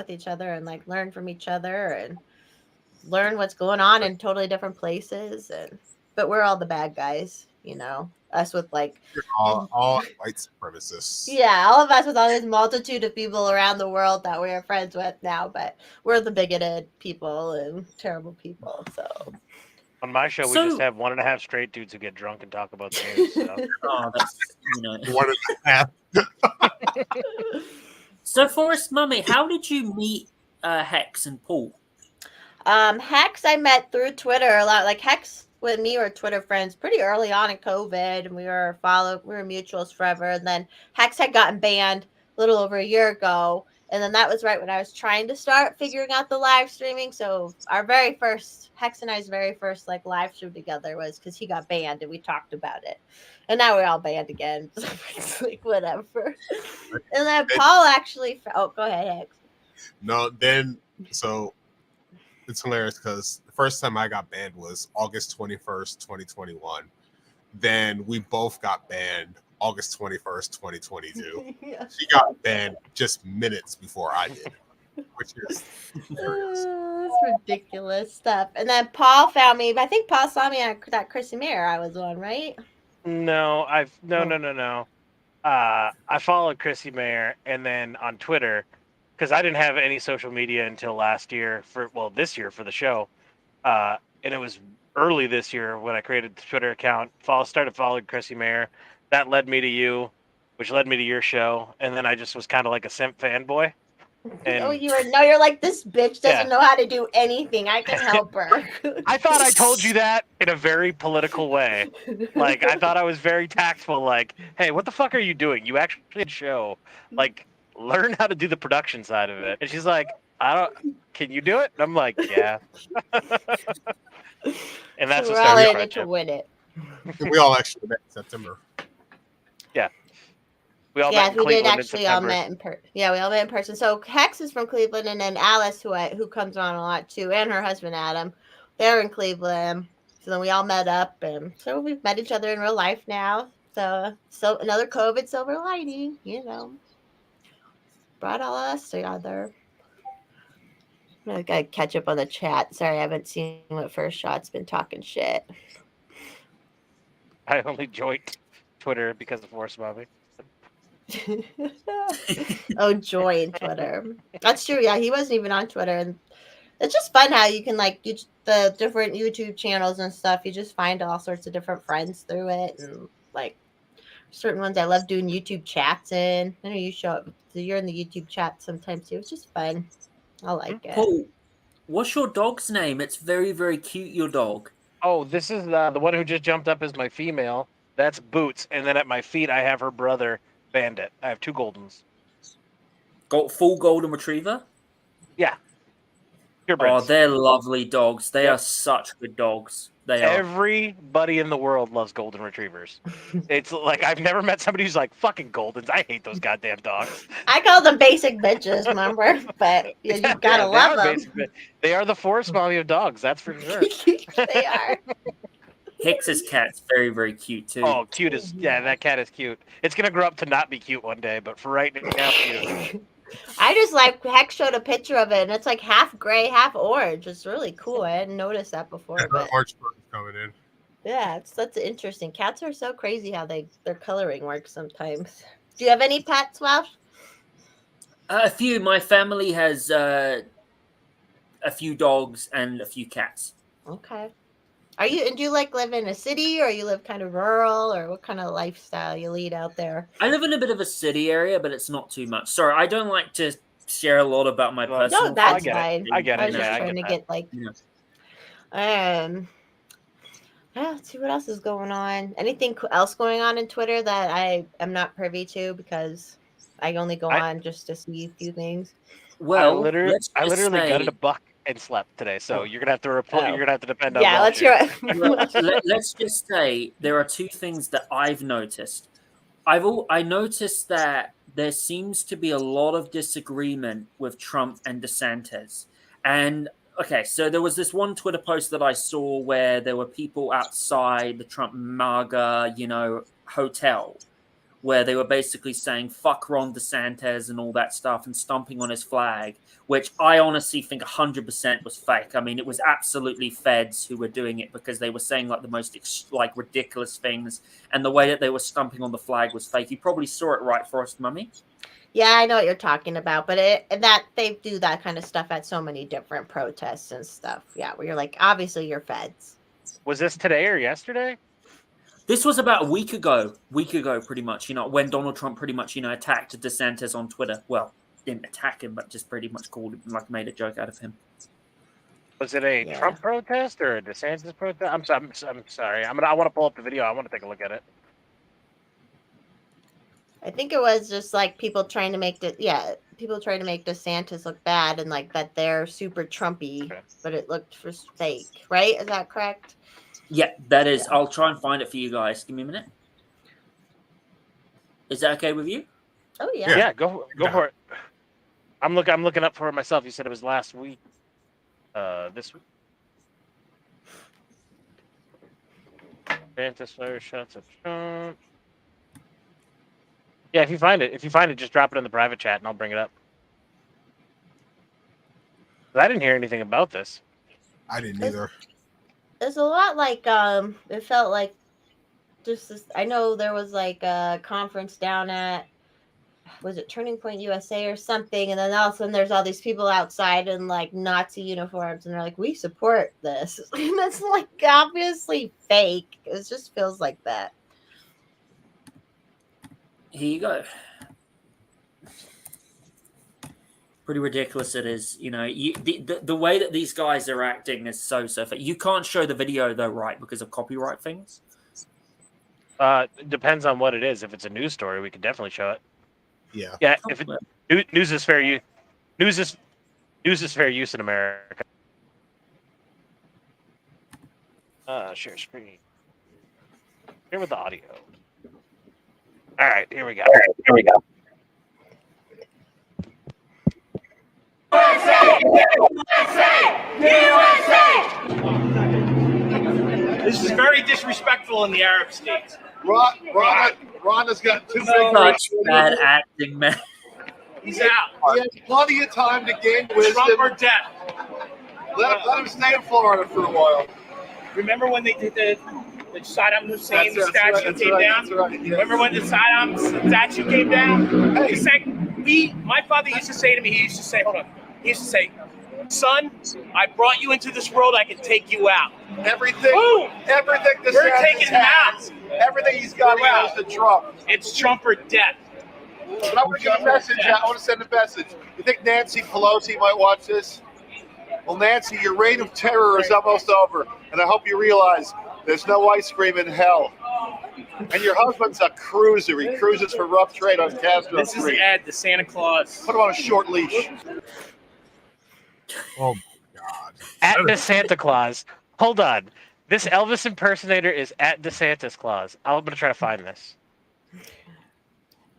each other and like learn from each other and learn what's going on in totally different places. But we're all the bad guys, us with like All white supremacists. yeah, all of us with all this multitude of people around the world that we're friends with now. But we're the bigoted people and terrible people. So on my show, we just have 1.5 straight dudes who get drunk and talk about the news. So. Oh, that's 1.5. So, Forrest Mummy, how did you meet Hex and Paul? Hex I met through Twitter a lot. Like Hex with me were Twitter friends pretty early on in COVID, and we were mutuals forever. And then Hex had gotten banned a little over a year ago, and then that was right when I was trying to start figuring out the live streaming. So Hex and I's very first like live stream together was because he got banned, and we talked about it. And now we're all banned again. So it's like whatever. And then Paul actually. Oh, go ahead, Hex. No, then so. It's hilarious because the first time I got banned was August 21st, 2021. Then we both got banned August 21st, 2022. Yeah. She got banned just minutes before I did, which is hilarious. That's ridiculous stuff. And then Paul found me. I think Paul saw me on that Chrissy Mayer I was on, right? No. I followed Chrissy Mayer, and then on Twitter, because I didn't have any social media until this year for the show. And it was early this year when I created the Twitter account, started following Chrissy Mayer. That led me to you, which led me to your show. And then I just was kind of like a simp fanboy. And you're like, this bitch doesn't know how to do anything. I can help her. I thought I told you that in a very political way. Like, I thought I was very tactful. Like, hey, what the fuck are you doing? You actually did a show. Like, learn how to do the production side of it. And she's like, can you do it? And I'm like, yeah. And that's we're all in it to win it. We all actually met in September. Yeah. We all Yeah, met in we did Cleveland actually in all September. met in person. Yeah, we all met in person. So Hex is from Cleveland, and then Alice, who comes on a lot too, and her husband Adam, they're in Cleveland. So then we all met up, and so we've met each other in real life now. So another COVID silver lining, brought all of us together. I gotta catch up on the chat. Sorry, I haven't seen what First Shot's been talking shit. I only joined Twitter because of Force Bobby. Oh, join Twitter. That's true. Yeah, he wasn't even on Twitter. And it's just fun how you can the different YouTube channels and stuff. You just find all sorts of different friends through it, and like certain ones I love doing YouTube chats in. I know you show up. So you're in the YouTube chat sometimes too. It's just fun. I like it. Paul, what's your dog's name? It's very, very cute. Your dog. Oh, this is the one who just jumped up as my female. That's Boots, and then at my feet I have her brother Bandit. I have 2 Goldens. Full golden retriever. Yeah. Oh, they're lovely dogs. They are such good dogs. They are. Everybody in the world loves golden retrievers. It's like I've never met somebody who's like, fucking Goldens. I hate those goddamn dogs. I call them basic bitches, remember? But you gotta love them. They are the Forest Mommy of dogs, that's for sure. They are. Hex's cat's very, very cute too. Oh, cute as that cat is cute. It's gonna grow up to not be cute one day, but for right now, cute. I just like Hex showed a picture of it, and it's like half gray, half orange. It's really cool. I hadn't noticed that before. But Orange is coming in. yeah, that's interesting. Cats are so crazy how their coloring works sometimes. Do you have any pets, Welsh? A few. My family has a few dogs and a few cats. Okay. Do you like live in a city, or you live kind of rural, or what kind of lifestyle you lead out there? I live in a bit of a city area, but it's not too much. Sorry, I don't like to share a lot about my personal. No, that's fine. I get it. I was just trying to get like. Um, yeah, let's see what else is going on. Anything else going on in Twitter that I am not privy to because I only go on just to see a few things. Well, let's I just literally gutted say, a buck and slept today. So oh, you're gonna have to Oh. you're gonna have to depend on Yeah, Welsh let's hear here. it. well, let's just say there are two things that I've noticed. I noticed that there seems to be a lot of disagreement with Trump and DeSantis. And okay, so there was this one Twitter post that I saw where there were people outside the Trump MAGA, hotel, where they were basically saying fuck Ron DeSantis and all that stuff and stomping on his flag, which I honestly think 100% was fake. I mean, it was absolutely feds who were doing it because they were saying like the most ridiculous things, and the way that they were stomping on the flag was fake. You probably saw it, right, Forrest Mummy? Yeah, I know what you're talking about, but that they do that kind of stuff at so many different protests and stuff. Yeah, where you're like, obviously you're feds. Was this today or yesterday? This was about a week ago, pretty much, when Donald Trump pretty much, attacked DeSantis on Twitter. Well, didn't attack him, but just pretty much called him, like made a joke out of him. Was it a Yeah. Trump protest or a DeSantis protest? I'm sorry. I want to pull up the video. I want to take a look at it. I think it was just like people trying to make DeSantis look bad and like that they're super Trumpy, Okay. but it looked fake, right? Is that correct? Yeah, that is. Yeah. I'll try and find it for you guys. Give me a minute. Is that okay with you? Oh yeah. Yeah, go for it. I'm looking up for it myself. You said it was last week. This week. DeSantis fire shots at Trump. Yeah, if you find it, just drop it in the private chat and I'll bring it up. But I didn't hear anything about this. I didn't either. It's a lot like it felt like just this, I know there was like a conference down at, was it Turning Point USA or something, and then all of a sudden there's all these people outside in like Nazi uniforms and they're like, we support this. And that's like obviously fake. It just feels like that. Here you go. Pretty ridiculous it is. The way that these guys are acting is so fake. You can't show the video though, right, because of copyright things? Depends on what it is. If it's a news story, we could definitely show it. Yeah. Yeah, if news is fair use. News is fair use in America. Share screen. Here with the audio. All right, here we go. This is very disrespectful in the Arab states. Ron has got too big. Such bad acting, man. He's out. He has plenty of time to gain wisdom. Trump or death. Let him stay in Florida for a while. Remember when they did the Saddam Hussein That's statue right, came down? that's right, yeah. Remember when the Saddam statue came down? Hey. It's like my father used to say to me, he used to say, son, I brought you into this world, I can take you out. Everything Boom! DeSantis We're taking him has, everything he's got, he has to Trump. It's Trump or death. But I want to give a message. I want to send a message. You think Nancy Pelosi might watch this? Well, Nancy, your reign of terror is almost over, and I hope you realize there's no ice cream in hell. And your husband's a cruiser. He cruises for rough trade on Castro This is Street. Ed, the Santa Claus. Put him on a short leash. Oh my God. At the Santa Claus. Hold on. This Elvis impersonator is at the Santa's Claus. I'm gonna try to find this.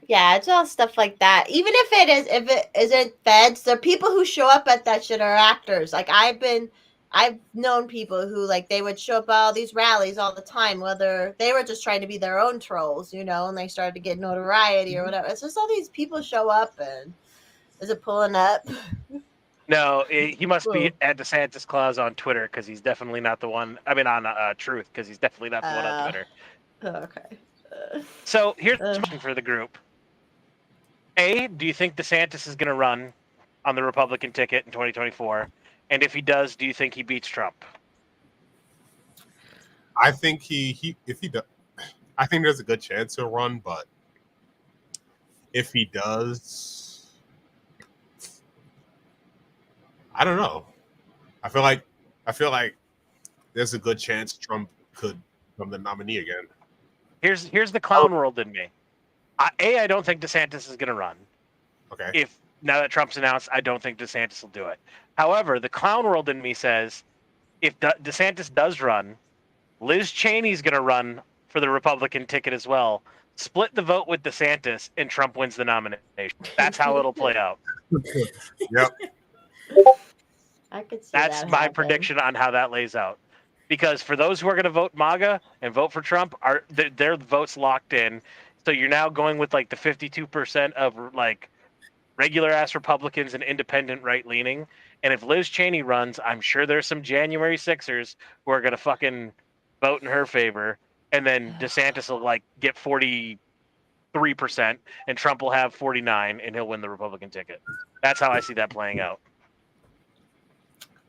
Yeah, it's all stuff like that. Even if it isn't feds, the people who show up at that shit are actors. Like I've known people who like they would show up at all these rallies all the time, whether they were just trying to be their own trolls, and they started to get notoriety or whatever. It's just all these people show up and is it pulling up? No, he must be at the Santa's Claus on Twitter because he's definitely not the one. I mean, on Truth because he's definitely not the one on Twitter. Okay. So here's the question for the group. A, do you think DeSantis is going to run on the Republican ticket in 2024? And if he does, do you think he beats Trump? I think if he does, I think there's a good chance he'll run, but if he does, I don't know. I feel like there's a good chance Trump could become the nominee again. Here's the clown world in me. I don't think DeSantis is going to run. Okay. If now that Trump's announced, I don't think DeSantis will do it. However, the clown world in me says if DeSantis does run, Liz Cheney's going to run for the Republican ticket as well. Split the vote with DeSantis, and Trump wins the nomination. That's how it'll play out. Yep. I could see That's that my happen. prediction on how that lays out. Because for those who are going to vote MAGA and vote for Trump, their votes locked in. So you're now going with like the 52% of like regular ass Republicans and independent right leaning. And if Liz Cheney runs, I'm sure there's some January Sixers who are going to fucking vote in her favor. And then DeSantis will like get 43% and Trump will have 49 and he'll win the Republican ticket. That's how I see that playing out.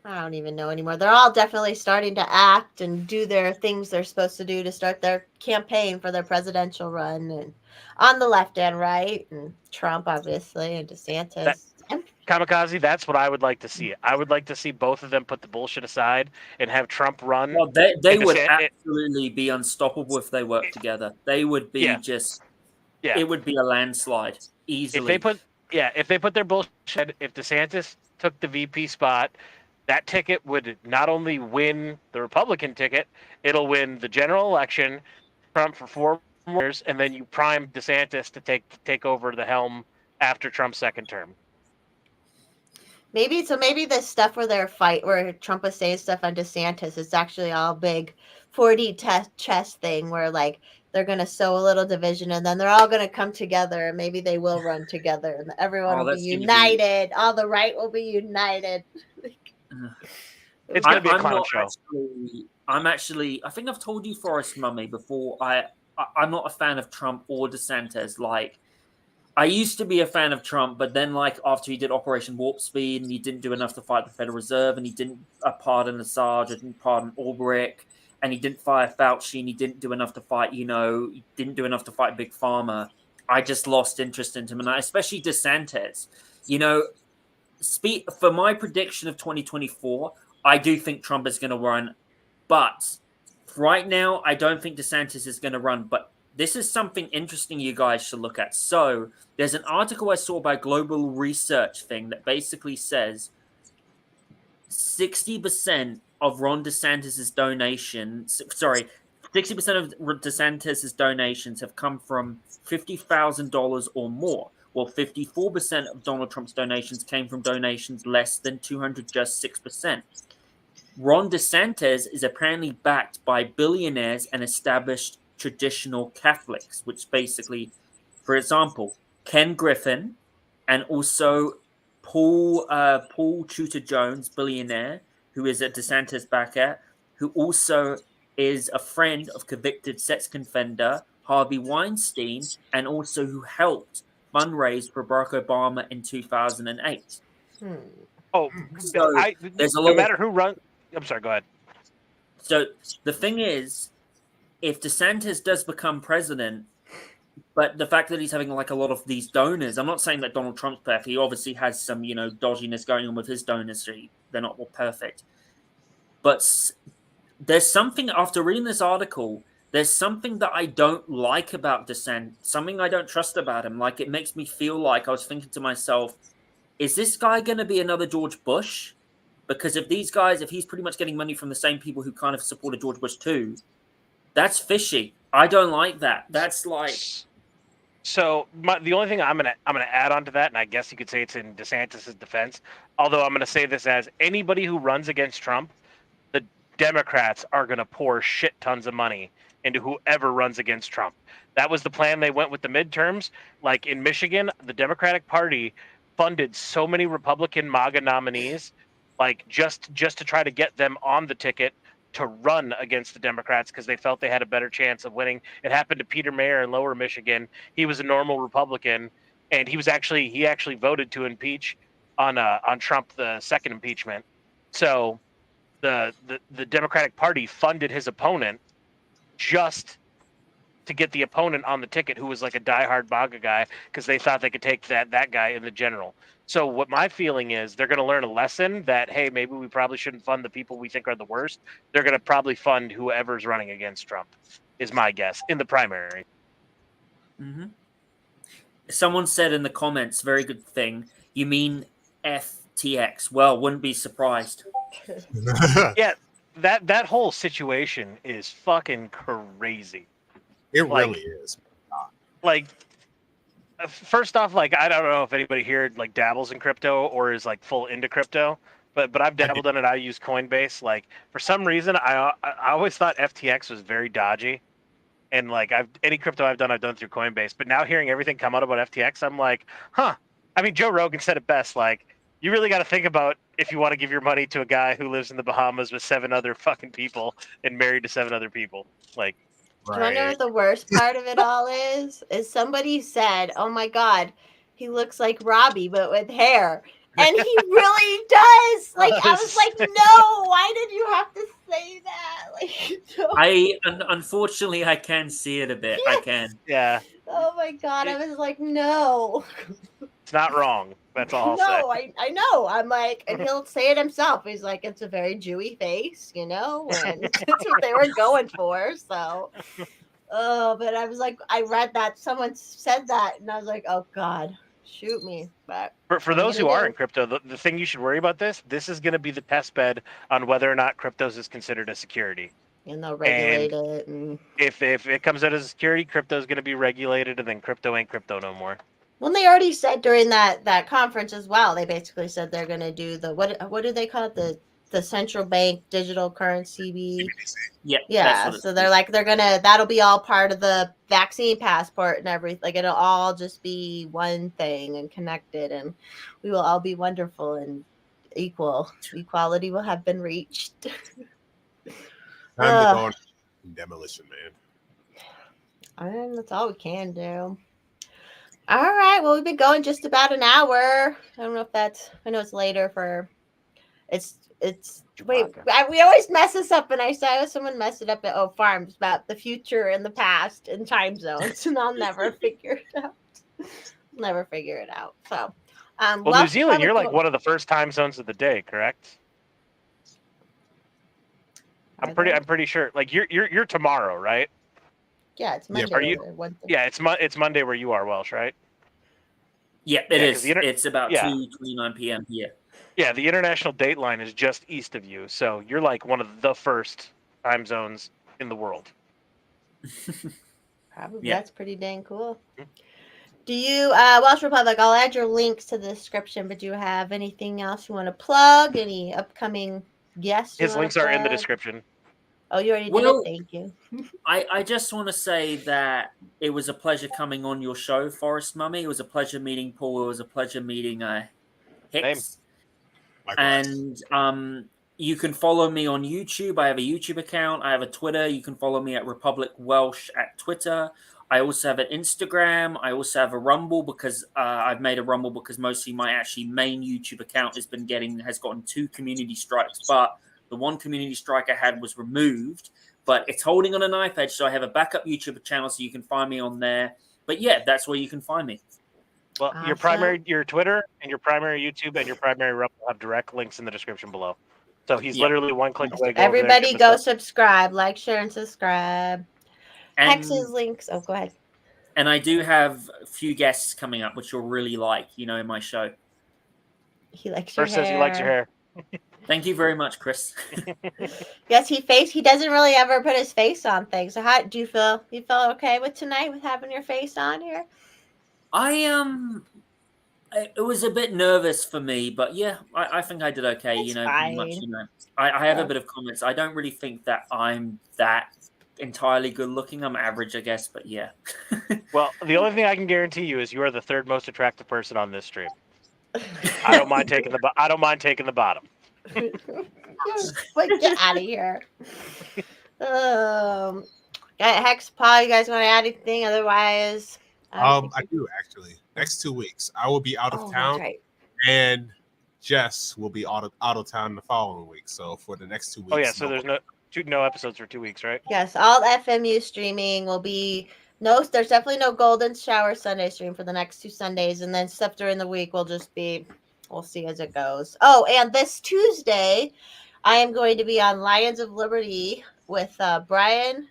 I don't even know anymore. They're all definitely starting to act and do their things they're supposed to do to start their campaign for their presidential run, and on the left and right, and Trump obviously, and DeSantis. Kamikaze, that's what I would like to see. I would like to see both of them put the bullshit aside and have Trump run. Well, they would absolutely be unstoppable if they worked together. They would be it would be a landslide easily. If they put their bullshit, if DeSantis took the VP spot, that ticket would not only win the Republican ticket, it'll win the general election, Trump for 4 years, and then you prime DeSantis to take over the helm after Trump's second term. Maybe the stuff where Trump was saying stuff on DeSantis, it's actually all big 4D chess thing where like they're gonna sow a little division and then they're all gonna come together and maybe they will run together and everyone will be united. All the right will be united. It's gonna be a clown show. I think I've told you, Forrest Mummy, before. I'm not a fan of Trump or DeSantis. Like, I used to be a fan of Trump, but then, like, after he did Operation Warp Speed and he didn't do enough to fight the Federal Reserve, and he didn't pardon Assange, didn't pardon Ulbricht, and he didn't fire Fauci, and he didn't do enough to fight, he didn't do enough to fight Big Pharma. I just lost interest in him, and especially DeSantis. For my prediction of 2024, I do think Trump is going to run, but right now, I don't think DeSantis is going to run. But this is something interesting you guys should look at. So there's an article I saw by Global Research thing that basically says 60% of Ron DeSantis' donations, 60% of DeSantis' donations have come from $50,000 or more. Well, 54% of Donald Trump's donations came from donations less than 200, just 6%. Ron DeSantis is apparently backed by billionaires and established traditional Catholics, which basically, for example, Ken Griffin and also Paul Tudor Jones, billionaire, who is a DeSantis backer, who also is a friend of convicted sex offender Harvey Weinstein, and also who helped fundraise for Barack Obama in 2008. Oh, so there's a lot. No matter who runs. I'm sorry. Go ahead. So the thing is, if DeSantis does become president, but the fact that he's having like a lot of these donors, I'm not saying that Donald Trump's perfect. He obviously has some, dodginess going on with his donors. They're not all perfect. But there's something, after reading this article, there's something that I don't like about DeSantis, something I don't trust about him. Like, it makes me feel like I was thinking to myself, is this guy going to be another George Bush? Because if he's pretty much getting money from the same people who kind of supported George Bush too, that's fishy. I don't like that. That's like. So the only thing I'm gonna add on to that, and I guess you could say it's in DeSantis' defense, although I'm gonna say this as anybody who runs against Trump, the Democrats are gonna pour shit tons of money into whoever runs against Trump. That was the plan. They went with the midterms. Like in Michigan, the Democratic Party funded so many Republican MAGA nominees, like just to try to get them on the ticket to run against the Democrats because they felt they had a better chance of winning. It happened to Peter Mayer in Lower Michigan. He was a normal Republican, and he actually voted to impeach on Trump the second impeachment. So the Democratic Party funded his opponent just to get the opponent on the ticket, who was like a diehard MAGA guy, because they thought they could take that guy in the general. So what my feeling is, they're going to learn a lesson that, hey, maybe we probably shouldn't fund the people we think are the worst. They're going to probably fund whoever's running against Trump, is my guess, in the primary. Mm-hmm. Someone said in the comments, very good thing. You mean FTX? Well, wouldn't be surprised. Yeah, that whole situation is fucking crazy. It really is. Like, first off, like, I don't know if anybody here like dabbles in crypto or is like full into crypto, but I've dabbled in it. I use Coinbase. Like, for some reason, I always thought FTX was very dodgy, and like any crypto I've done through Coinbase. But now hearing everything come out about FTX, I'm like, huh. I mean, Joe Rogan said it best. Like, you really got to think about if you want to give your money to a guy who lives in the Bahamas with 7 other fucking people and married to 7 other people. Like, do you want to know what the worst part of it all is? Is somebody said, "Oh my God, he looks like Robbie but with hair," and he really does. Like, I was like, "No, why did you have to say that?" Like, no. Unfortunately, I can see it a bit. Yes. I can. yeah. Oh my God, I was like, "No." It's not wrong. That's all I'll No, say. I know. I'm like, and he'll say it himself. He's like, it's a very Jewy face, and that's what they were going for. So, but I was like, I read that someone said that, and I was like, oh God, shoot me. But For those who are in crypto, the thing you should worry about this is going to be the test bed on whether or not cryptos is considered a security. And they'll regulate it. And if it comes out as a security, crypto is going to be regulated, and then crypto ain't crypto no more. Well, they already said during that conference as well. They basically said they're going to do the what do they call it, the central bank digital currency. Yeah. So they're like that'll be all part of the vaccine passport and everything. Like, it'll all just be one thing and connected, and we will all be wonderful and equal. Equality will have been reached. Time to go on demolition, man. And that's all we can do. All right. Well, we've been going just about an hour. I don't know if I know it's later for. We always mess this up, and I saw someone mess it up at Farms about the future and the past and time zones, and I'll never figure it out. Never figure it out. So, well, New Zealand, you're like one of the first time zones of the day, correct? I'm pretty sure. Like, you're tomorrow, right? Yeah, it's Monday. It's Monday where you are, Welsh, right? Yeah, it is. It's about 2:29 p.m. here. Yeah, the international date line is just east of you, so you're like one of the first time zones in the world. Probably. Yeah. That's pretty dang cool. Mm-hmm. Do you, Welsh Republic, I'll add your links to the description, but do you have anything else you want to plug? Any upcoming guests? His links are in the description. Oh, you already did it? Thank you. I just want to say that it was a pleasure coming on your show, Forest Mummy. It was a pleasure meeting Paul. It was a pleasure meeting Hicks. And you can follow me on YouTube. I have a YouTube account. I have a Twitter. You can follow me at Republic Welsh at Twitter. I also have an Instagram. I also have a Rumble because I've made a Rumble because mostly my actually main YouTube account has gotten 2 community strikes, but the one community strike I had was removed, but it's holding on a knife edge. So I have a backup YouTube channel so you can find me on there. But yeah, that's where you can find me. Well, your Twitter and your primary YouTube and your primary Rumble have direct links in the description below. So he's literally one click away. Everybody go subscribe, like, share, and subscribe. Hex's links. Oh, go ahead. And I do have a few guests coming up, which you'll really like, in my show. He likes your hair. Says he likes your hair. Thank you very much, Chris. Yes, he doesn't really ever put his face on things. So how do you feel? You feel okay with tonight with having your face on here? It was a bit nervous for me, but yeah, I think I did okay. It's fine. Pretty much, I have a bit of comments. I don't really think that I'm that entirely good looking. I'm average, I guess, but yeah. Well, the only thing I can guarantee you is you are the 3rd most attractive person on this stream. I don't mind taking the bottom. Like, get out of here. Hex, Paul, you guys want to add anything? Otherwise, I do actually. Next 2 weeks, I will be out of town, and Jess will be out of town the following week. So for the next 2 weeks. Oh yeah, so there's no episodes for 2 weeks, right? Yes, all FMU streaming will be No, there's definitely no golden shower Sunday stream for the next 2 Sundays, and then stuff during the week will just be, we'll see as it goes. Oh, and this Tuesday, I am going to be on Lions of Liberty with Brian,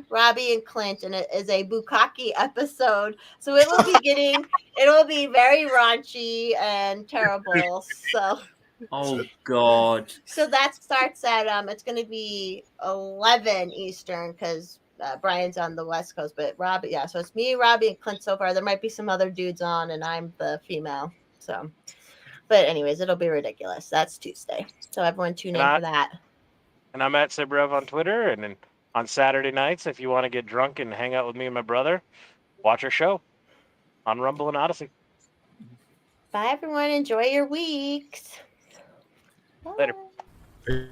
Robbie, and Clint, and it is a bukkake episode. So it will be very raunchy and terrible. Oh God. So that starts at it's going to be 11 Eastern because Brian's on the West Coast, but Robbie, yeah. So it's me, Robbie, and Clint so far. There might be some other dudes on, and I'm the female. So, but anyways, it'll be ridiculous. That's Tuesday. So everyone tune in for that. And I'm at Sibrev on Twitter, and then on Saturday nights, if you want to get drunk and hang out with me and my brother, watch our show on Rumble and Odyssey. Bye, everyone. Enjoy your weeks. Later. Bye.